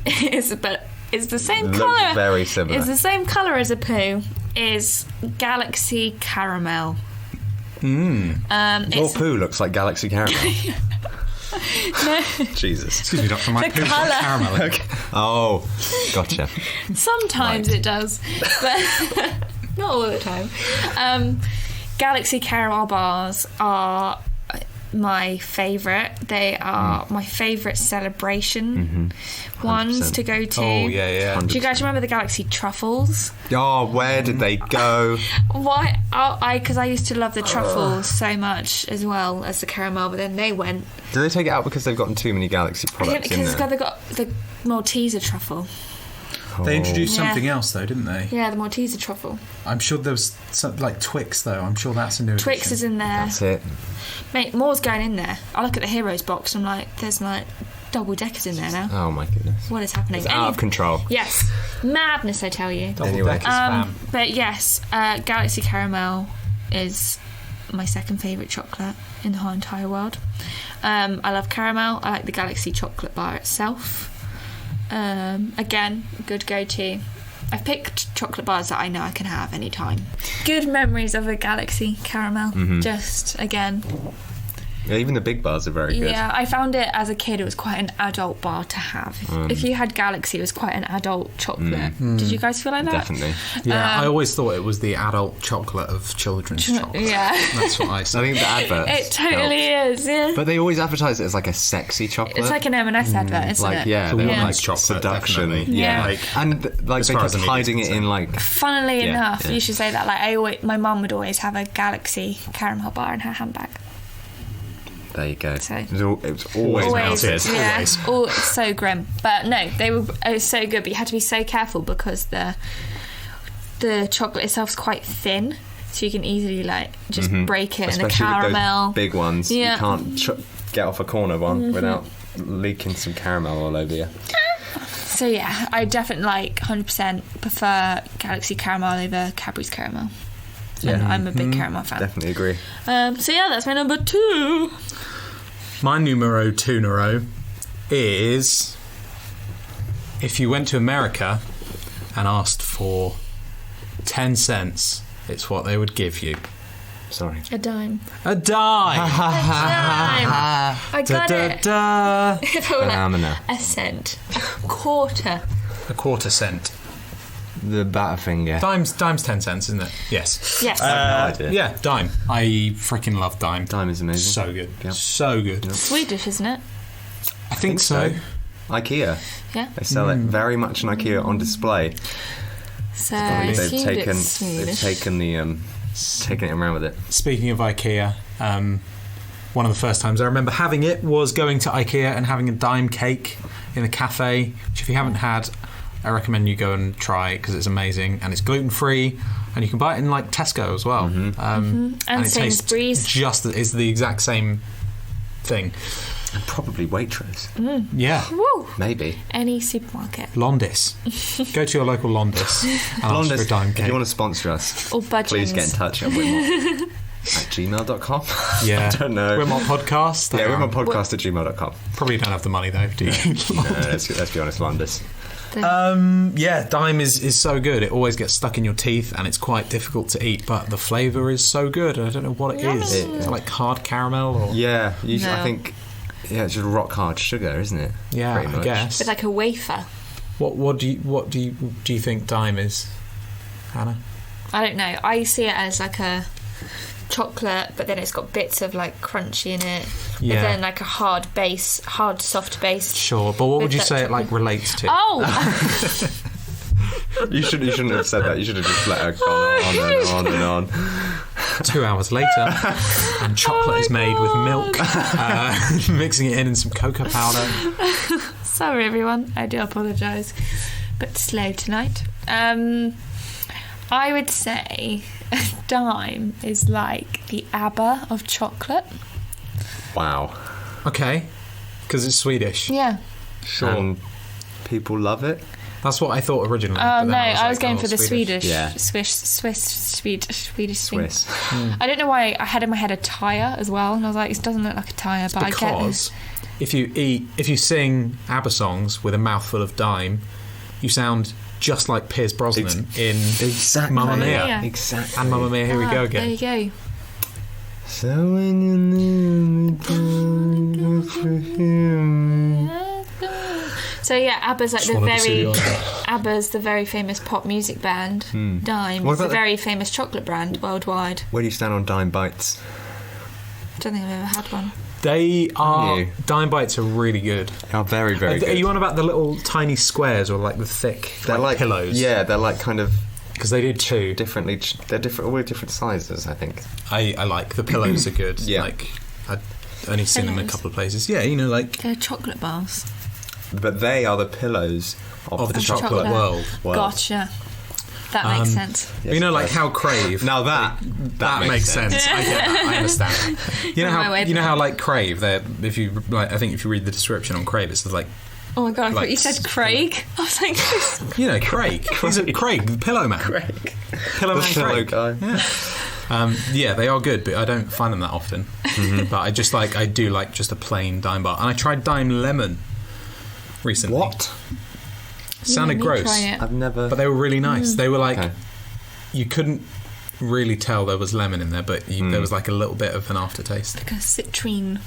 is the same Looks colour. very similar. It's the same colour as a poo. Is Galaxy Caramel. Your poo looks like Galaxy Caramel. No. Jesus. Excuse me, Doctor. My poo looks colour. like caramel. Okay. Oh, gotcha. Sometimes it does, but not all the time. Galaxy Caramel bars are my favourite. They are my favourite celebration ones to go to. Oh, yeah. 100%. Do you guys remember the Galaxy truffles? Oh, where did they go? Why? Because I used to love the truffles so much as well as the caramel, but then they went. Did they take it out because they've gotten too many Galaxy products in there? Because they've got the Malteser truffle. They introduced something else, though, didn't they? Yeah, the Malteser truffle. I'm sure there was something like Twix, though. I'm sure that's a new Twix edition. is in there. That's it. Mate, more's going in there. I look at the Heroes box and I'm like, there's like double deckers in there now. Oh my goodness. What is happening? It's out of control. Yes. Madness, I tell you. Anyway. But yes, Galaxy Caramel is my second favourite chocolate in the whole entire world. I love caramel. I like the Galaxy chocolate bar itself. Again, good go-to. I've picked chocolate bars that I know I can have any time. Good memories of a Galaxy Caramel. Just, again. Yeah, even the big bars are very good. Yeah, I found it as a kid, it was quite an adult bar to have. If you had Galaxy, it was quite an adult chocolate. Did you guys feel like that? Definitely. Yeah, I always thought it was the adult chocolate of children's chocolate. Yeah. That's what I said. I think the advert. It totally is, yeah. But they always advertise it as like a sexy chocolate. It's like an M&S advert, isn't like, it? yeah, The they're woman's like chocolate, seduction. definitely. Yeah. And like As they far kept as the hiding media's it in like. Funnily enough, yeah. you should say that. Like my mum would always have a Galaxy caramel bar in her handbag. There you go. So- It was always melted. Yeah, it's so grim. But no, they were so good. But you had to be so careful because the chocolate itself is quite thin, so you can easily like just break it. Especially and the caramel, with those big ones, Yeah. you can't get off a corner one without leaking some caramel all over you. So yeah, I definitely 100% prefer Galaxy Caramel over Cadbury's Caramel. And I'm a big caramel fan. Definitely agree. So yeah, that's my number two. My numero two is if you went to America and asked for 10 cents, it's what they would give you. Sorry. A dime. A dime! I got it. Da. If I were Banana. a cent. A quarter. A quarter cent. The Butterfinger. Dime's 10 cents, isn't it? Yes. Yes. I have no idea. Yeah, dime. I freaking love dime. Dime is amazing. So good. Yep. So good. Swedish, isn't it? I think so. IKEA. Yeah. They sell it very much in IKEA on display. So they've taken it around with it. Speaking of IKEA, one of the first times I remember having it was going to IKEA and having a dime cake in a cafe, which if you haven't had, I recommend you go and try it because it's amazing and it's gluten-free and you can buy it in like Tesco as well. And it Sainsbury's. It's the exact same thing. And probably Waitrose. Yeah. Woo. Maybe. Any supermarket. Londis. Go to your local Londis and ask for a dime cake. If you want to sponsor us, Or Budgeons. please get in touch at WITMOT at gmail.com. Yeah. I don't know. WITMOT podcast. Yeah, WITMOT at gmail.com. Probably don't have the money though, do you? No, let's be honest, Londis. Yeah, dime is so good. It always gets stuck in your teeth and it's quite difficult to eat, but the flavour is so good. I don't know what it is. It's like hard caramel or... Yeah, usually I think... Yeah, it's just rock hard sugar, isn't it? Yeah, pretty much. I guess. It's like a wafer. What do you think dime is, Hannah? I don't know. I see it as like a chocolate, but then it's got bits of like crunchy in it. Yeah. But then like a hard soft base. Sure, but what would you say it like relates to? Oh! You shouldn't have said that. You should have just let her go on and on. 2 hours later, and chocolate is made with milk, mixing it in some cocoa powder. Sorry, everyone. I do apologise. But slow tonight. I would say dime is like the ABBA of chocolate. Wow. Okay, because it's Swedish. Yeah. Sure. And people love it. That's what I thought originally. Oh no, I was going for the Swedish. Yeah. Swedish thing. Swiss. I don't know why I had in my head a tyre as well, and I was like, it doesn't look like a tyre, but because if you sing ABBA songs with a mouthful of dime, you sound just like Pierce Brosnan in Mamma Mia. Exactly. And Mamma Mia, here we go again. There you go. So when you need So yeah, ABBA's like ABBA's the very famous pop music band. Dime is a very famous chocolate brand worldwide. Where do you stand on dime bites? I don't think I've ever had one. Dime bites are really good. They are very, very good. Are you on about the little tiny squares or like the thick pillows? Yeah, they're like kind of... Because they do two. Differently, they're different, all different sizes, I think. I like the pillows are good. Yeah. Like, I've only seen them in a couple of places. Yeah, like... They're chocolate bars. But they are the pillows of the chocolate world. Gotcha. That makes sense. Yes, like how Crave. Now that makes sense. I get that. I understand. You know how like Crave. If you I think if you read the description on Crave, it says like. Oh my god! I thought you said Craig. I was like, Craig. He's Craig, the pillow man. Craig, pillow man, Craig. Guy. Yeah. They are good, but I don't find them that often. But I do like just a plain dime bar, and I tried dime lemon recently. What? Sounded gross. I've never. But they were really nice. They were like, you couldn't really tell there was lemon in there, but there was like a little bit of an aftertaste. Like a citrine.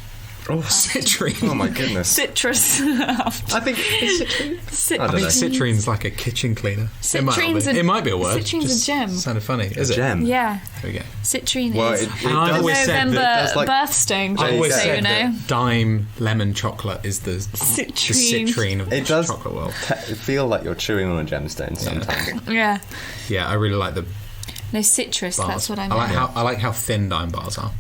Oh, citrine. Oh my goodness. Citrus. I think citrine. I think citrine's like a kitchen cleaner. It might be a word. Citrine's a gem. Sounded funny. Is it? Gem. Yeah. There we go. Citrine is. I've always said that birthstone. I've always said that dime lemon chocolate is the citrine of the chocolate world. It feels like you're chewing on a gemstone sometimes. Yeah. Yeah, I really like the. No, citrus. Bars. That's what I mean. I like how thin dime bars are.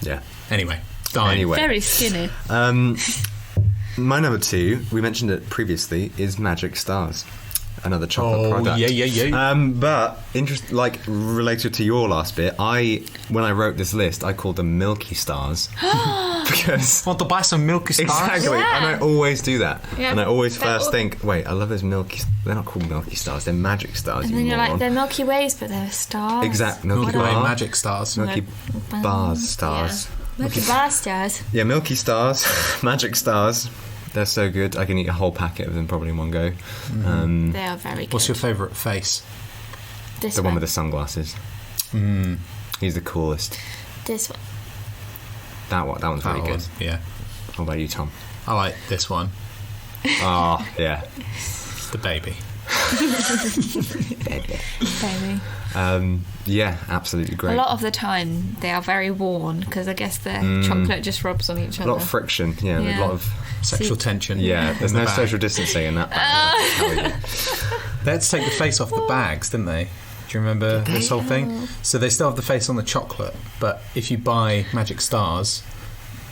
Yeah. Anyway. Dime. Very skinny. My number 2, we mentioned it previously, is Magic Stars. Another chocolate product. Yeah. But related to your last bit, when I wrote this list, I called them Milky Stars because want to buy some Milky Stars. Exactly, yeah. and I always do that. Yeah. And I always first think, wait, I love those Milky. They're not called Milky Stars; they're Magic Stars. And then you're like, they're Milky Ways, but they're stars. Exactly, Milky Way Magic Stars. Milky Bars Stars. Yeah. Milky Bar Stars. Yeah, Milky Stars, Magic Stars. They're so good. I can eat a whole packet of them probably in one go. They are very good. What's your favourite face? The one with the sunglasses. He's the coolest. This one. That one's really good. Yeah. What about you, Tom? I like this one. Oh, yeah. The baby. Baby. Yeah, absolutely great. A lot of the time they are very worn because I guess the chocolate just rubs on each other. A lot of friction, yeah. A lot of Sexual tension. Yeah, there's no social distancing in that bag. They had to take the face off the bags, didn't they? Do you remember this whole thing? So they still have the face on the chocolate, but if you buy Magic Stars,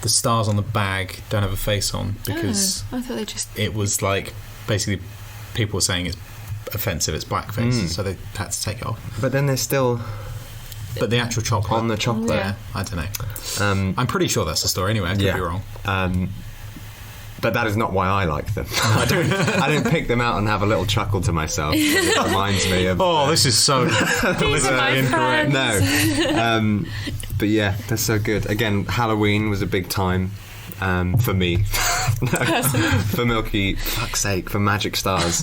the stars on the bag don't have a face on because I thought they just... it was like basically people were saying it's offensive, it's blackface, so they had to take it off. But then there's still... But the actual chocolate on the chocolate, I don't know. I'm pretty sure that's the story. Anyway, I could be wrong. But that is not why I like them. I don't pick them out and have a little chuckle to myself. It reminds me of... this is so politically incorrect. No. But yeah, they're so good. Again, Halloween was a big time for me. For Milky, fuck's sake, for Magic Stars.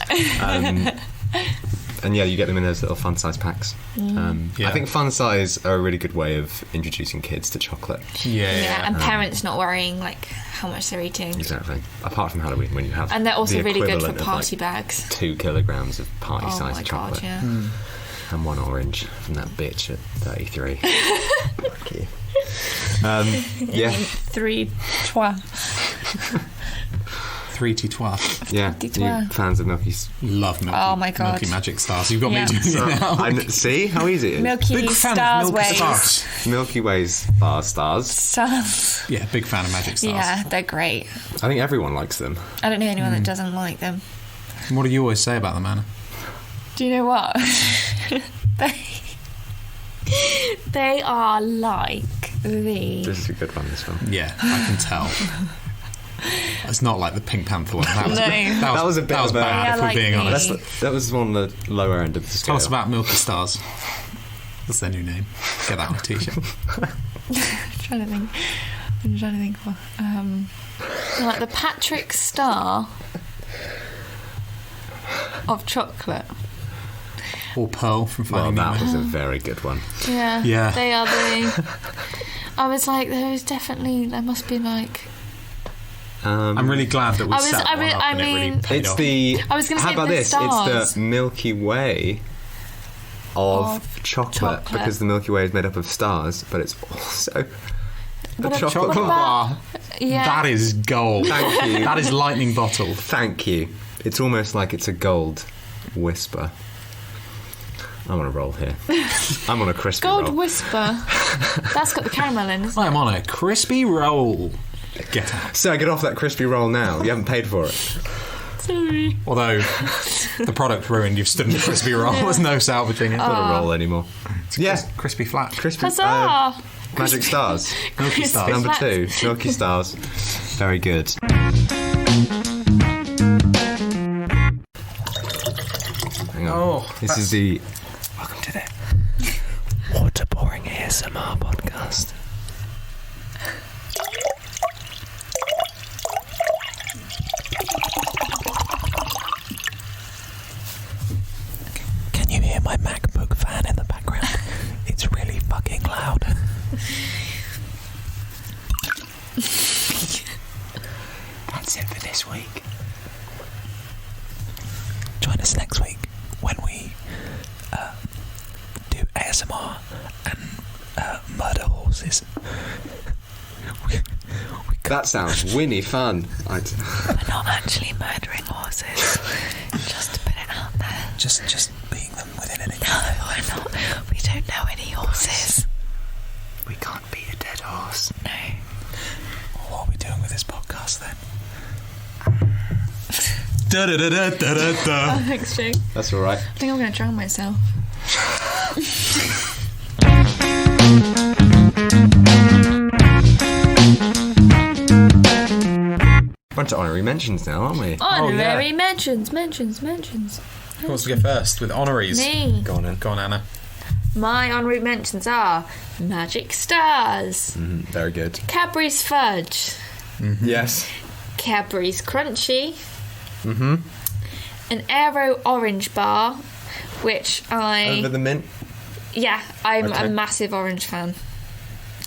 And yeah, you get them in those little fun size packs. I think fun size are a really good way of introducing kids to chocolate. And parents not worrying like how much they're eating. Exactly. Apart from Halloween, when you have, and they're also really good for party bags. 2 kilograms of party size chocolate. God, And 1 orange from that bitch at 33. Fuck you. 3 trois. 3 to 12. Yeah, you fans of Milky's? Love Milky. Oh my God. Milky Magic Stars. You've got me doing it now. See how easy it is? Milky Big fan Stars of Milky ways. Stars. Milky Way's stars. Stars. Yeah, big fan of Magic Stars. Yeah, they're great. I think everyone likes them. I don't know anyone that doesn't like them. What do you always say about them, Anna? Do you know what? They are like the... This is a good one, this one. Yeah, I can tell. It's not like the Pink Panther one. That was, No. that was bad, if we're being honest. That was on the lower end of the scale. Tell us about Milky Stars. That's their new name. Get that on a t-shirt. I'm trying to think what. Like the Patrick Star of chocolate. Or Pearl from Finding Nemo. That was a very good one. Yeah. They are the... I was like, there must be like... I'm really glad that we set one up and it really paid off. I was going to say, how about this? Stars. It's the Milky Way of chocolate, because the Milky Way is made up of stars, but it's also the chocolate bar. Yeah. That is gold. Thank you. That is lightning bottle. Thank you. It's almost like it's a gold whisper. I'm on a roll here. I'm on a crispy roll. Gold whisper. That's got the caramel in, isn't it? I'm on a crispy roll. Get out. So get off that crispy roll now. You haven't paid for it. Sorry. Although the product ruined, you've stood in the crispy roll. There's no salvaging it. Not a roll anymore. Crispy flat. Crispy. Huzzah! Magic Stars. Milky Stars. Number 2. Milky Stars. Very good. Hang on. This is the... Welcome to the Water Pouring ASMR podcast. Can you hear my MacBook fan in the background? It's really fucking loud. That's it for this week. Join us next week when we do ASMR and murder horses. That sounds winny fun. We're not actually murdering horses. Just to put it out there. Just being them within an inch. No, we're not. We don't know any horses. We can't beat a dead horse. No. Well, what are we doing with this podcast then? Da-da-da-da-da-da. Thanks, Jake. That's all right. I think I'm going to drown myself. Bunch of honorary mentions now, aren't we? Honorary mentions. Who wants to go first with honoraries? Me. Go on, Anna. My honorary mentions are Magic Stars, Very good. Cadbury's Fudge, Yes. Cadbury's Crunchy, an Aero Orange Bar, which Over the mint. Yeah, I'm Okay. a massive orange fan.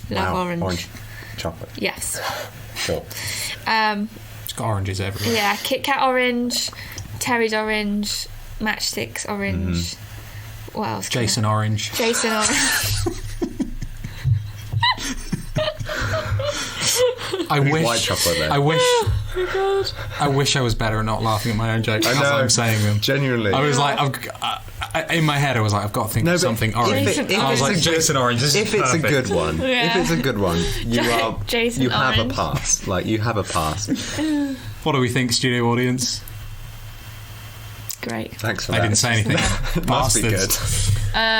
Love orange. Chocolate. Yes. Sure. It's got oranges everywhere. Yeah, Kit Kat orange, Terry's orange, Matchsticks orange. What else? Jason Orange. Jason orange. I wish. White chocolate there. I wish my God. I wish I was better at not laughing at my own jokes as I'm saying them. Genuinely. I was like, in my head, I was like, I've got to think of something orange. I was like, Jason Orange. If it's a good one, you Jason have Orange. a pass. Like, you have a pass. What do we think, studio audience? Great. Thanks for that. I didn't say anything. Must be good.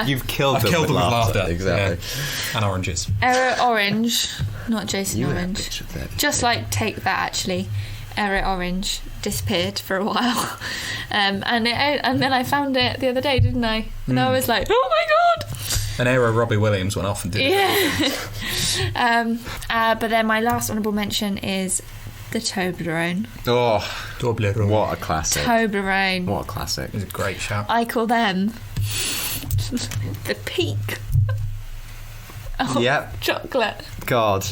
You've killed them with laughter. Exactly. Yeah. And oranges. Error Orange, not Jason Orange. Just like take that, actually. Error Orange disappeared for a while, and then I found it the other day, didn't I? And I was like, oh my God! An Error Robbie Williams went off and did it. But then my last honourable mention is the Toblerone. Oh, Toblerone. What a classic. Toblerone. What a classic. It's a great shout. I call them the peak of chocolate. God.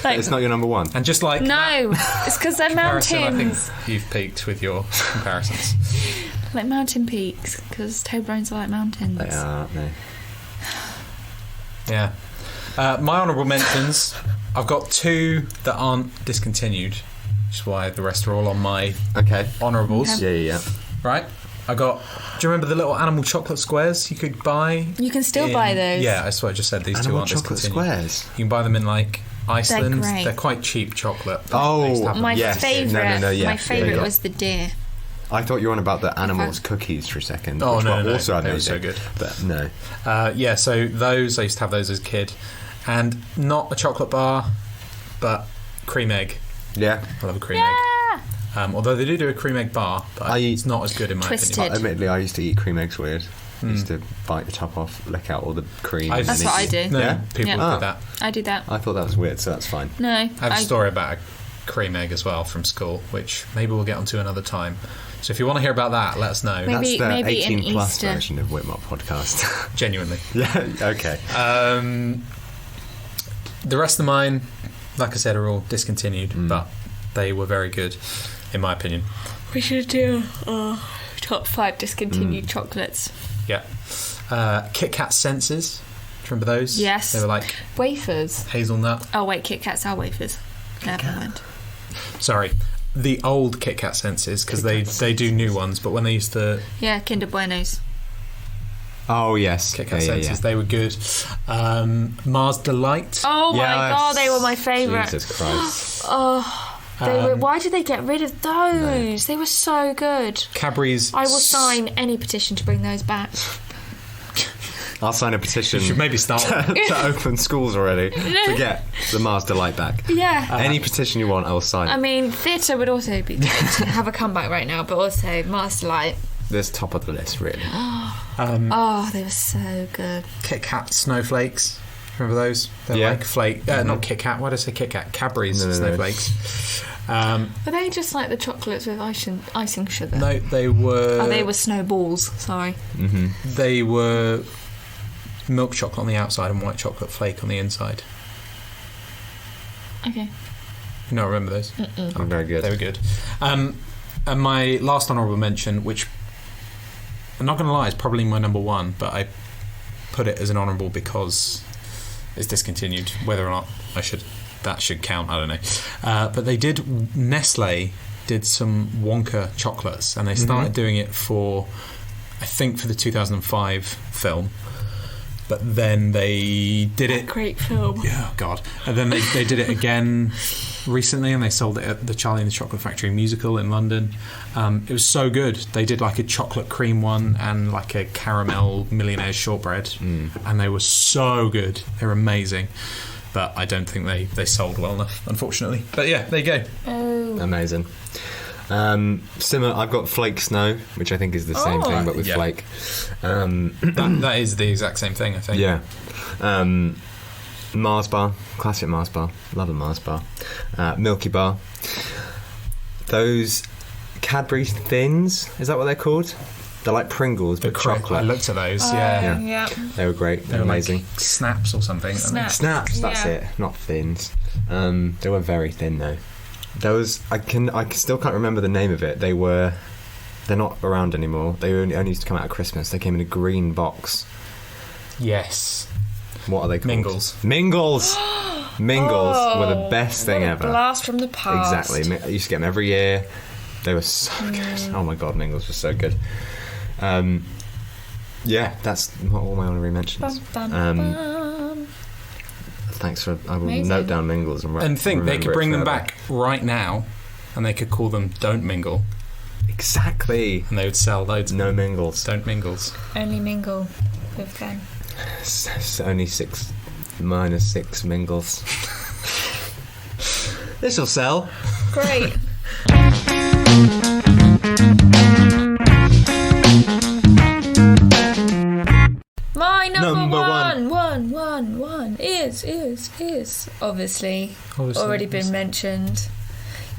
Like, it's not your number one. And just like no, it's because they're mountains. I think you've peaked with your comparisons. Like mountain peaks, because Toblerones are like mountains. They are, aren't they? Yeah. My honourable mentions, I've got 2 that aren't discontinued, which is why the rest are all on my honourables. Yeah. Right? Do you remember the little animal chocolate squares you could buy? You can still buy those. Yeah, that's what I just said. These animal 2 aren't chocolate discontinued. squares? You can buy them in like Iceland. They're great. They're quite cheap chocolate. Oh, my favourite. No, my favourite was the deer. I thought you were on about the animals cookies for a second. Oh, which no. Also, they were so good. But no. So those, I used to have those as a kid. And not a chocolate bar, but cream egg. Yeah. I love a cream egg. Although they do a cream egg bar, but it's not as good in my opinion. Admittedly, I used to eat cream eggs weird. I used to bite the top off, lick out all the cream. That's what I do. No, people do that. I do that. I thought that was weird, so that's fine. No. I have a story about a cream egg as well from school, which maybe we'll get onto another time. So if you want to hear about that, let us know. That's the maybe 18 plus Easter version of WITMOT podcast. Genuinely. Yeah, okay. The rest of mine, like I said, are all discontinued, but they were very good, in my opinion. We should do top 5 discontinued chocolates. Yeah. Kit Kat Senses. Do you remember those? Yes. They were like wafers. Hazelnut. Oh wait, Kit Kats are wafers. Never mind. Sorry. The old Kit Kat Senses, because they do new ones, but when they used to... Yeah, Kinder Buenos. Oh, yes. Kit Kat Senses, they were good. Mars Delight. Oh, my God, they were my favourite. Jesus Christ. Why did they get rid of those? No. They were so good. Cadbury's... I will sign any petition to bring those back. I'll sign a petition. You should maybe start to open schools already to get the Mars Delight back. Yeah. Any petition you want, I will sign. I mean, theatre would also be good to have a comeback right now, but also Mars Delight. This top of the list, really. They were so good. Kit Kat Snowflakes. Remember those? They're like flake. Not Kit Kat. Why did I say Kit Kat? Cadbury's Snowflakes. Were they just like the chocolates with icing sugar? No, they were... Oh, they were snowballs. Sorry. Mm-hmm. They were milk chocolate on the outside and white chocolate flake on the inside. Okay. You don't remember those? Oh, very good. They were good. And my last honourable mention, which I'm not going to lie, is probably my number 1, but I put it as an honourable because it's discontinued. Whether or not that should count, I don't know. But Nestle did some Wonka chocolates, and they started doing it for the 2005 film. But then they did it... Great film. Yeah, God. And then they did it again recently, and they sold it at the Charlie and the Chocolate Factory musical in London. It was so good. They did like a chocolate cream one and like a caramel millionaire's shortbread. And they were so good. They were amazing. But I don't think they sold well enough, unfortunately. But yeah, there you go. Oh. Amazing. Similar, I've got Flake Snow, which I think is the same thing, but with flake. That is the exact same thing, I think. Yeah. Mars Bar, classic Mars Bar. Love a Mars Bar. Milky Bar. Those Cadbury Thins, is that what they're called? They're like Pringles, but chocolate. I looked at those, yeah. They were great. They were amazing. Like Snaps or something. Snaps, that's it. Not Thins. They were very thin though. Those I still can't remember the name of it. They're not around anymore. They only used to come out at Christmas. They came in a green box. Yes. What are they called? Mingles. Mingles. Mingles were the best thing ever. Blast from the past. Exactly. I used to get them every year. They were so good. Oh my god, Mingles were so good. Yeah, that's not all my honorary mentions. Thanks for. I will note down Mingles and think they could bring them back right now, and they could call them "Don't Mingle." Exactly. And they would sell loads. No Mingles. Don't Mingles. Only mingle with them. It's only 6 minus 6 Mingles. This'll sell. Great. My number one is obviously already been mentioned.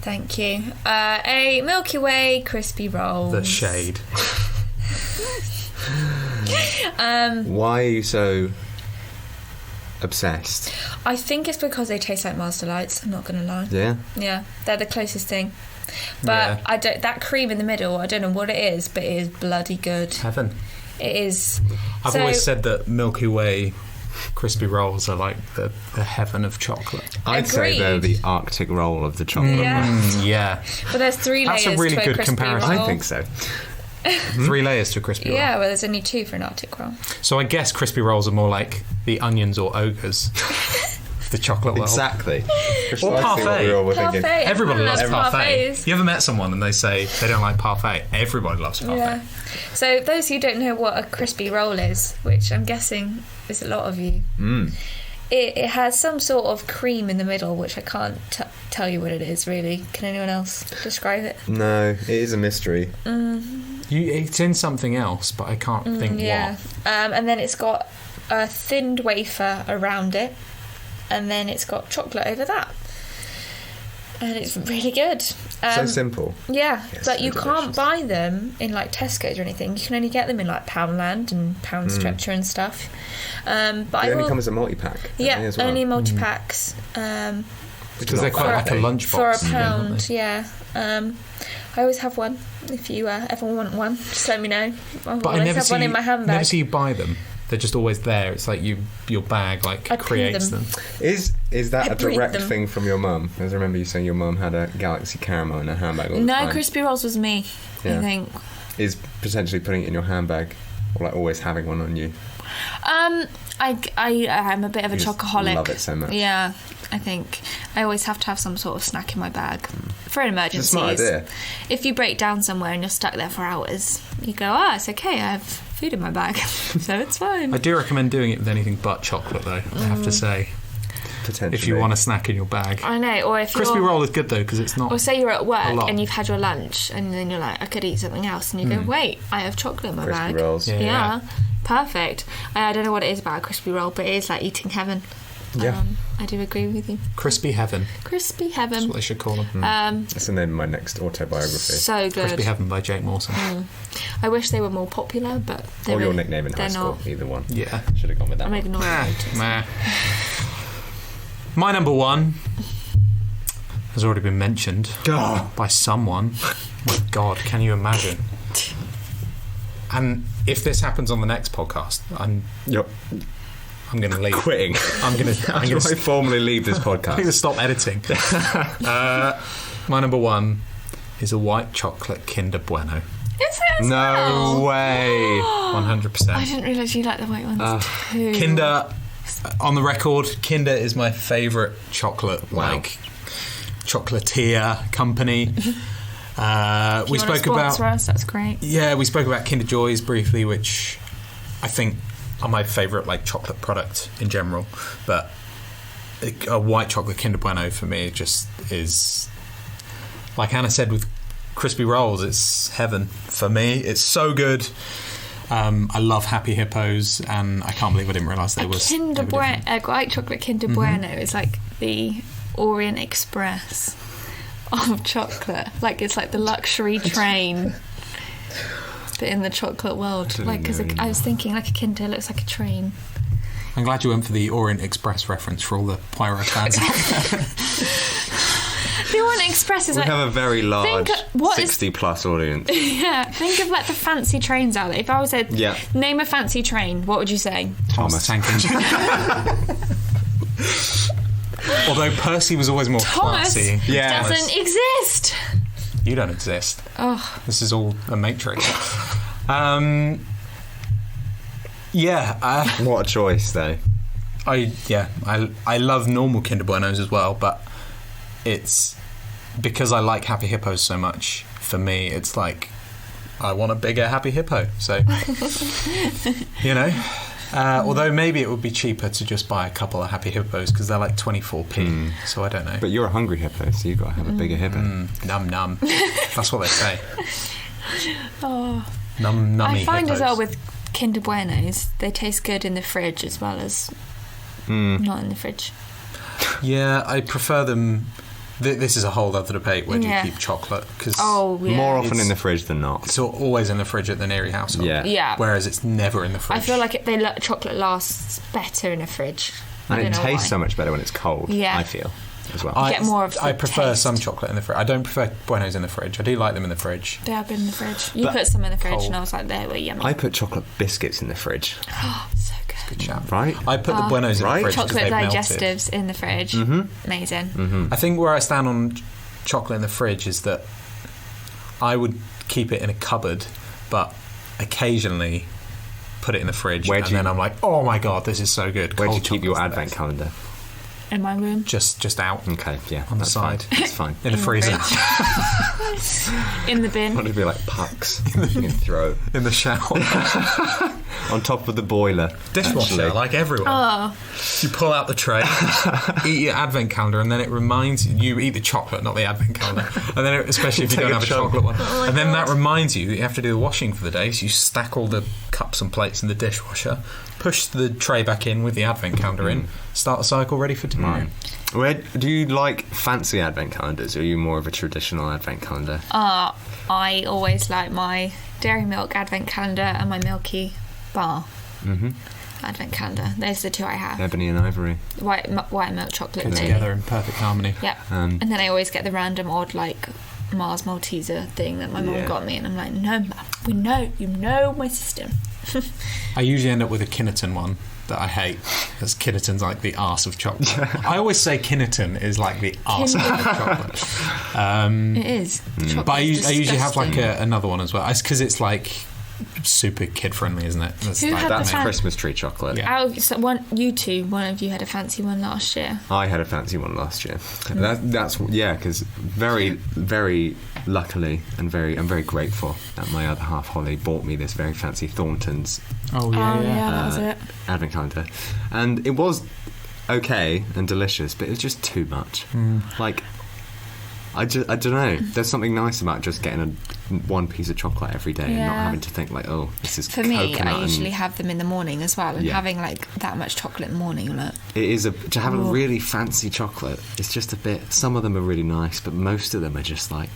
Thank you. A Milky Way crispy rolls. The shade. Why are you so obsessed? I think it's because they taste like Mars Delights. I'm not going to lie. Yeah, they're the closest thing. But I don't. That cream in the middle, I don't know what it is, but it is bloody good. Heaven. It is. I've always said that Milky Way crispy rolls are like the heaven of chocolate. I'd say they're the Arctic roll of the chocolate. Yeah. But there's 3 layers. That's a really to good comparison. Roll. I think so. 3 layers to a crispy roll. Yeah, well, there's only 2 for an Arctic roll. So I guess crispy rolls are more like the onions or ogres. The chocolate world. Exactly. Or parfait. Parfait. Everybody loves parfait. Parfaits. You ever met someone and they say they don't like parfait? Everybody loves parfait. Yeah. So those who don't know what a crispy roll is, which I'm guessing is a lot of you, it has some sort of cream in the middle, which I can't tell you what it is, really. Can anyone else describe it? No, it is a mystery. It's in something else, but I can't think what. And then it's got a thinned wafer around it, and then it's got chocolate over that. And it's really good. So simple. Yeah, yes, but so you delicious. can't buy them in like Tesco's or anything. You can only get them in like Poundland and Pound Stretcher and stuff. But they only come as a multi-pack. Yeah, as well. only multi-packs. Because they're quite like a lunchbox. For £1, yeah. I always have one. If you ever want one, just let me know. But I never have see one in my handbag. Never see you buy them. They're just always there. It's like your bag creates them. Is that a direct thing from your mum? Because I remember you saying your mum had a Galaxy Caramel in her handbag all the time. No, crispy rolls was me. I think. Is potentially putting it in your handbag, or like always having one on you? I'm a bit of a chocoholic. Love it so much. Yeah, I think I always have to have some sort of snack in my bag for emergencies. It's a smart idea. If you break down somewhere and you're stuck there for hours, you go, it's okay, I have food in my bag, so it's fine. I do recommend doing it with anything but chocolate, though. I have to say, potentially, if you want a snack in your bag. I know. Or if crispy roll is good though, because it's not. Or say you're at work and you've had your lunch, and then you're like, I could eat something else, and you go, wait, I have chocolate in my bag. Crispy rolls. Yeah. Perfect. I don't know what it is about a crispy roll, but it is like eating heaven. Yeah. I do agree with you. Crispy heaven. Crispy heaven. That's what they should call them. That's the name of my next autobiography. So good. Crispy heaven by Jake Mawson. I wish they were more popular, but or your nickname in high school, either one. Yeah. Should have gone with that. I'm ignoring it. My number one has already been mentioned by someone. My God, can you imagine? And if this happens on the next podcast, I'm going to leave. Quitting. I'm going to formally leave this podcast. I'm going to stop editing. My number one is a white chocolate Kinder Bueno. Is it? No way. 100%. I didn't realise you like the white ones too. Kinder, on the record, Kinder is my favourite chocolate, chocolatier company. We spoke about us, that's great. Yeah, we spoke about Kinder Joys briefly, which I think are my favourite chocolate product in general. But a white chocolate Kinder Bueno for me just is, like Hannah said with crispy rolls, it's heaven for me. It's so good. I love Happy Hippos, and I can't believe I didn't realise they were a white chocolate Kinder Bueno is like the Orient Express of chocolate. It's like the luxury train, but in the chocolate world. I was thinking a Kinder looks like a train. I'm glad you went for the Orient Express reference for all the Pyro fans. The Orient Express is we have a very large 60-plus audience. Yeah, think of the fancy trains out there. If I was name a fancy train, what would you say? Thomas Tank Engine. Although Percy was always more classy. Thomas doesn't exist. You don't exist. Oh. This is all a matrix. What a choice, though. I love normal Kinder Buenos as well, but it's because I like Happy Hippos so much. For me, it's like I want a bigger Happy Hippo. So, although maybe it would be cheaper to just buy a couple of Happy Hippos because they're like 24p. So I don't know. But you're a hungry hippo, so you've got to have a bigger hippo. Num num. That's what they say. Oh. Num nummy I find hippos. as well with Kinder Buenos, they taste good in the fridge as well as not in the fridge. Yeah, I prefer them. This is a whole other debate. Where do you keep chocolate? Cause more often in the fridge than not. It's always in the fridge at the Neary household. Yeah. Whereas it's never in the fridge. I feel like chocolate lasts better in a fridge. And it tastes so much better when it's cold. Yeah. I feel as well. Get more of the I prefer taste. some chocolate in the fridge. I don't prefer Buenos in the fridge. I do like them in the fridge. They have been in the fridge. You put some in the fridge, and I was like, they were yummy. I put chocolate biscuits in the fridge. Oh, so good. Good shout. Right? I put the Buenos in the fridge because chocolate they've digestives in the fridge. Amazing. I think where I stand on chocolate in the fridge is that I would keep it in a cupboard, but occasionally put it in the fridge, then I'm like, oh my god, this is so good. Where do you keep your advent calendar? In my room. Just out. Okay, yeah. On the side. That's fine. In the freezer. In the bin. What would it be like pucks? You can throw in the shower. On top of the boiler. Dishwasher, like everyone. Oh. You pull out the tray, eat your advent calendar, and then it reminds you eat the chocolate, not the advent calendar. And then, especially if you don't have a chocolate one. And then that reminds you that you have to do the washing for the day, so you stack all the cups and plates in the dishwasher, push the tray back in with the advent calendar in, start the cycle ready for tomorrow. Where do you like fancy advent calendars, or are you more of a traditional advent calendar? I always like my dairy milk advent calendar and my Milky Bar advent calendar. Those are the two I have. Ebony and ivory. White milk chocolate. Go together in perfect harmony. Yeah. And then I always get the random odd like Mars Malteser thing that my mum got me, and I'm like, no, Mum, we know, you know my system. I usually end up with a Kinnerton one that I hate, because Kinnerton's like the arse of chocolate. I always say Kinnerton is like the arse of chocolate. It is. But I usually have like another one as well. It's because it's like super kid friendly, isn't it? That's Christmas tree chocolate. Yeah. So one of you had a fancy one last year. I had a fancy one last year. That's because very, very luckily and I'm very grateful that my other half Holly bought me this very fancy Thornton's. That was it. Advent calendar, and it was okay and delicious, but it was just too much. Like, I don't know. There's something nice about just getting one piece of chocolate every day and not having to think like, oh, this is for me. I usually have them in the morning as well, and having like that much chocolate in the morning. It is to have a really fancy chocolate. It's just a bit. Some of them are really nice, but most of them are just like.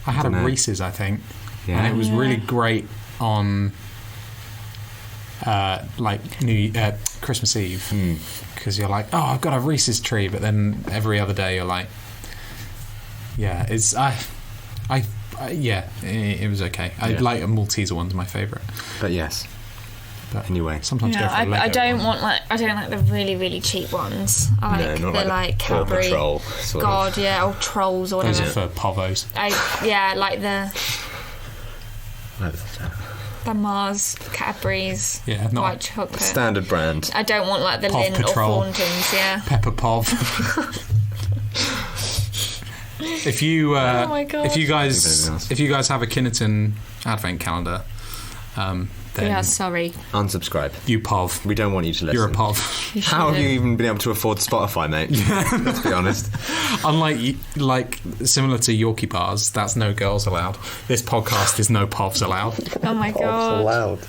I had a Reese's, I think, and it was really great on Christmas Eve, because you're like, oh, I've got a Reese's tree, but then every other day you're like, it was okay. I like a Malteser one's my favourite. But yes. But anyway, sometimes go for a Lego I don't one. I don't like the really really cheap ones. I like the like Cadbury Patrol, or Trolls or whatever. Those are for povos. Like the Mars Cadbury's white chocolate standard brand. I don't want like the Pov Lindt Patrol. or Thornton's. Pepper Pov. If you if you guys have a Kinnerton advent calendar, then sorry. Unsubscribe. You POV. We don't want you to listen. You're a POV. How have you even been able to afford Spotify, mate? Let's be honest. Unlike similar to Yorkie bars, that's no girls allowed. This podcast is no POVs allowed. Oh my god. Allowed.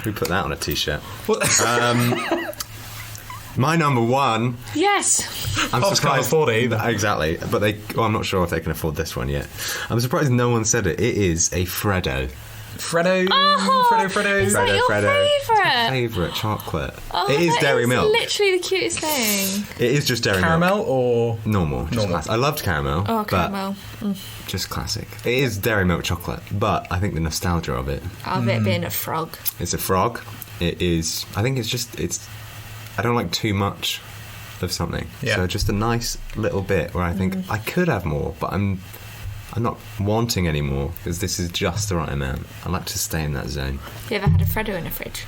We put that on a t-shirt. My number one. Yes. I'm POVs can't afford it either. Exactly, but I'm not sure if they can afford this one yet. I'm surprised no one said it. It is a Freddo. Freddo. Is that your favourite? Favourite chocolate. Oh, it is dairy milk. Literally the cutest thing. It is just dairy caramel milk. Or normal? Classic. I loved caramel. Oh, caramel. Just classic. It is dairy milk chocolate, but I think the nostalgia of it. Of it being a frog. It's a frog. It is. I think it's. I don't like too much of something. So just a nice little bit where I think I could have more, but I'm not wanting any more because this is just the right amount. I like to stay in that zone. Have you ever had a Freddo in a fridge?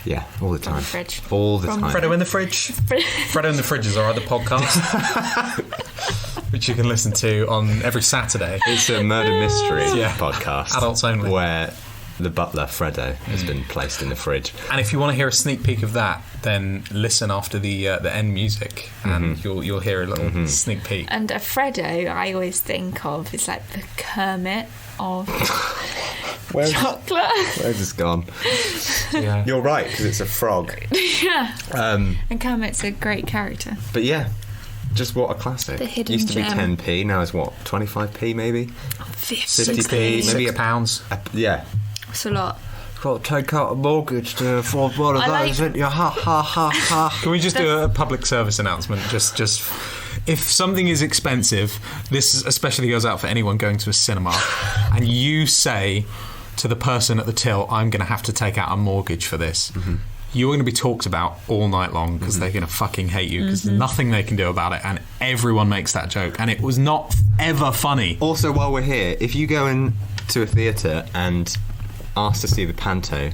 Yeah, all the time. Fridge. All the time. Freddo in the Fridge. Freddo in the Fridge is our other podcast, which you can listen to on every Saturday. It's a murder mystery podcast. Adults only. Where the butler, Freddo, has been placed in the fridge. And if you want to hear a sneak peek of that, then listen after the end music, and you'll hear a little sneak peek. And a Freddo, I always think of, is like the Kermit of chocolate. Where's this gone? Yeah. You're right, because it's a frog. Yeah. And Kermit's a great character. But yeah, just what a classic. The hidden Used to gem. be 10p, now it's what, 25p maybe? 50p, maybe £6. Yeah. It's a lot. Got to take out a mortgage to afford one of those, ain't you? Ha ha ha ha. Can we just do a public service announcement? Just if something is expensive, this especially goes out for anyone going to a cinema, and you say to the person at the till, I'm going to have to take out a mortgage for this, you're going to be talked about all night long because they're going to fucking hate you because there's nothing they can do about it, and everyone makes that joke, and it was not ever funny. Also, while we're here, if you go into a theatre and ask to see the panto,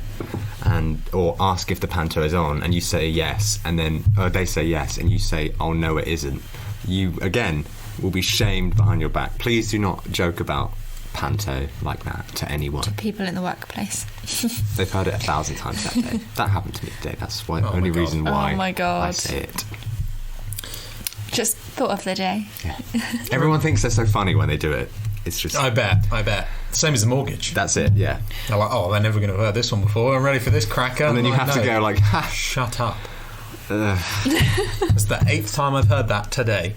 or ask if the panto is on, and you say yes, and then they say yes, and you say, oh no it isn't, you again will be shamed behind your back. Please do not joke about panto like that to anyone. To people in the workplace. They've heard it 1,000 times that day. That happened to me today. That's the only reason why I say it. Just thought of the day. Yeah. Everyone thinks they're so funny when they do it. It's just... I bet. Same as the mortgage. That's it, yeah. They're like, oh, they're never going to have heard this one before. I'm ready for this cracker. And then you have to go like, ha! Shut up. It's the 8th time I've heard that today.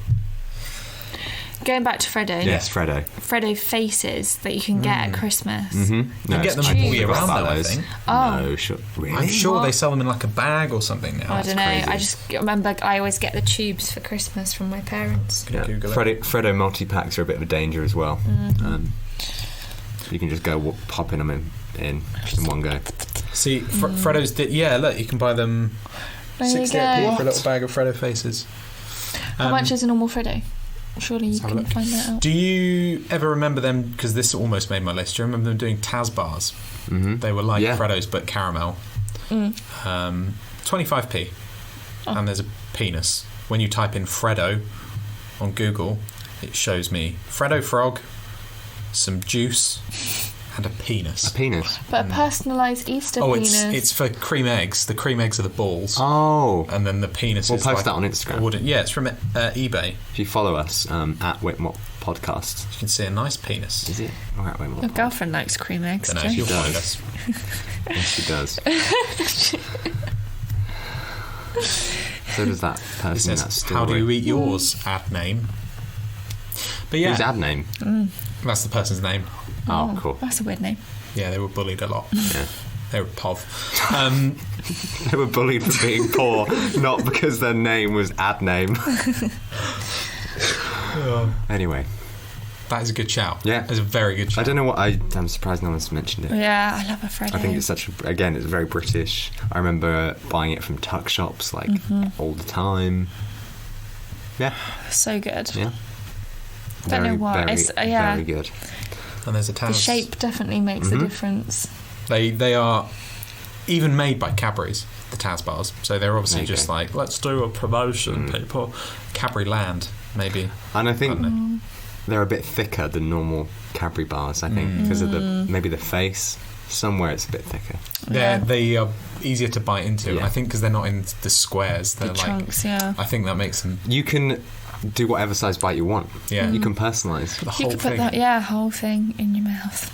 Going back to Freddo. Yes, Freddo. Freddo faces that you can get at Christmas. No, you get them all year round, though, I think. No, sure. Really? I'm sure they sell them in like a bag or something now. I don't know. Crazy. I just remember I always get the tubes for Christmas from my parents. Yeah. Freddo multi-packs are a bit of a danger as well. You can just go popping them in one go. See, Freddo's... look, you can buy them 68p for a little bag of Freddo faces. How much is a normal Freddo? Surely you can find that out. Do you ever remember them, because this almost made my list, do you remember them doing Taz bars? They were like Freddos but caramel. 25p. And there's a penis. When you type in Freddo on Google, it shows me Freddo frog, some juice, and a penis. A penis? But a personalised Easter penis. It's for cream eggs. The cream eggs are the balls. Oh. And then the penis is post that on Instagram. It's from eBay. If you follow us at WITMOT Podcast, you can see a nice penis. Is it? All right, WITMOT. Your girlfriend likes cream eggs. I don't know, she'll find us. Yes, she does. So does that person in that story. How do you eat yours? Ad name. But yeah. Whose ad name? That's the person's name. Oh, cool. That's a weird name. Yeah, they were bullied a lot. Yeah. They were POV. They were bullied for being poor, not because their name was ad name. Anyway. That is a good shout. Yeah. It's a very good shout. I don't know what... I'm surprised no one's mentioned it. Yeah, I love a Freddo. I think it's again, it's very British. I remember buying it from tuck shops, like, all the time. Yeah. So good. Yeah. Don't know why. Very, very good. And there's a Taz. The shape definitely makes a difference. They are even made by Cadbury's, the Taz bars. So they're obviously just like, let's do a promotion, people. Cadbury Land, maybe. And I think they're a bit thicker than normal Cadbury bars, I think, because of maybe the face. Somewhere it's a bit thicker. They are easier to bite into. And I think because they're not in the squares. They're the chunks, I think that makes them... You can do whatever size bite you want. Yeah. You can personalise. The whole you can put thing. that, whole thing in your mouth.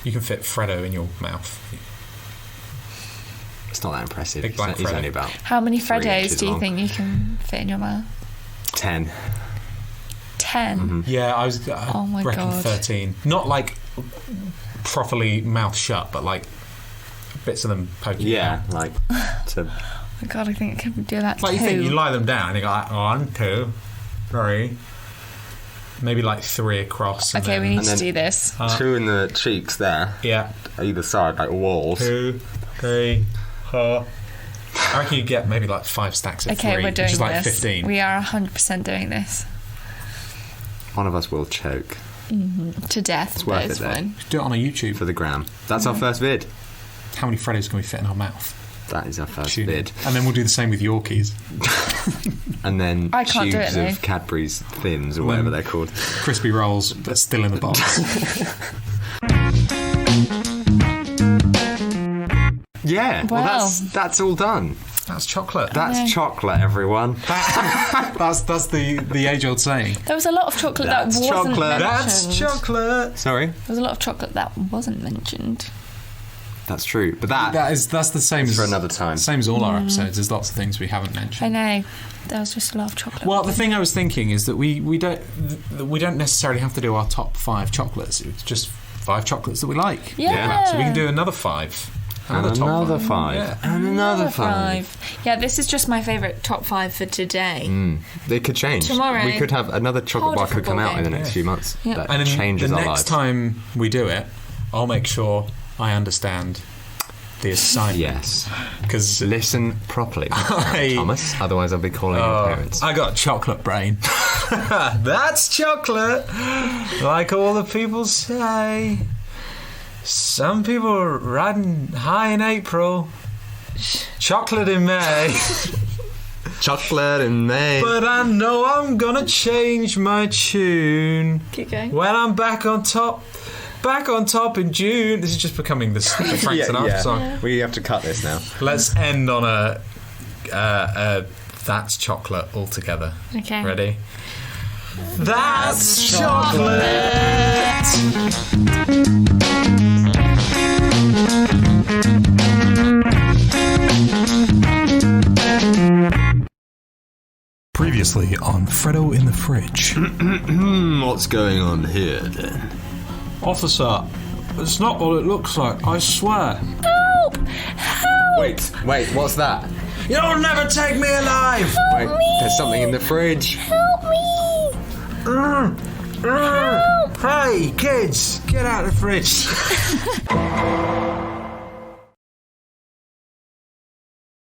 You can fit Freddo in your mouth. It's not that impressive. Big black He's Freddo. only about... How many Freddos do you think you can fit in your mouth? 10. 10? Yeah, I reckon God. 13. Not like properly mouth shut, but like bits of them poking out. Like to... Oh my God, I think I can do that Like too. you think you lie them down and you go like 1, 2, 3, maybe like 3 across. Okay, we need to do this. 2 in the cheeks there. Yeah. Either side, like walls. 2, 3, 4. I reckon you get maybe like 5 stacks of 3, we're doing which is like this. 15. We are 100% doing this. One of us will choke. To death. It's worth it, though. Do it on a YouTube. For the gram. That's our first vid. How many Freddies can we fit in our mouth? That is our first vid. And then we'll do the same with Yorkies. And then I can't do tubes it, of Cadbury's Thins, or whatever they're called. Crispy rolls, but still in the box. Yeah, well, that's all done. That's chocolate. That's chocolate, everyone. That's the age-old saying. There was a lot of chocolate that wasn't mentioned. That's chocolate. Sorry? There was a lot of chocolate that wasn't mentioned. That's true, but that's the same as for another time. Same as all our episodes. There's lots of things we haven't mentioned. I know. There was just a lot of chocolate. Well, the thing I was thinking is that we don't necessarily have to do our top 5 chocolates. It's just 5 chocolates that we like. Yeah. So we can do another 5. Another 5. Yeah. And another 5. Yeah, this is just my favourite top 5 for today. They could change. Tomorrow. We could have another chocolate bar could come out in the next few months. Yeah. That And changes the our next lives. time we do it, I'll make sure I understand the assignment. Yes. Because listen properly, Thomas. Otherwise, I'll be calling your parents. I got a chocolate brain. That's chocolate. Like all the people say. Some people are riding high in April. Chocolate in May. Chocolate in May. But I know I'm gonna change my tune. Keep going. When I'm back on top in June. This is just becoming the Frank Sinatra song. Yeah. We have to cut this now. Let's end on a that's chocolate altogether. Okay. Ready? That's chocolate. Previously on Freddo in the Fridge. What's going on here, then? Officer, it's not what it looks like, I swear. Help! Help! Wait, what's that? You'll never take me alive! Help me! There's something in the fridge. Help me! Help! Hey, kids, get out of the fridge.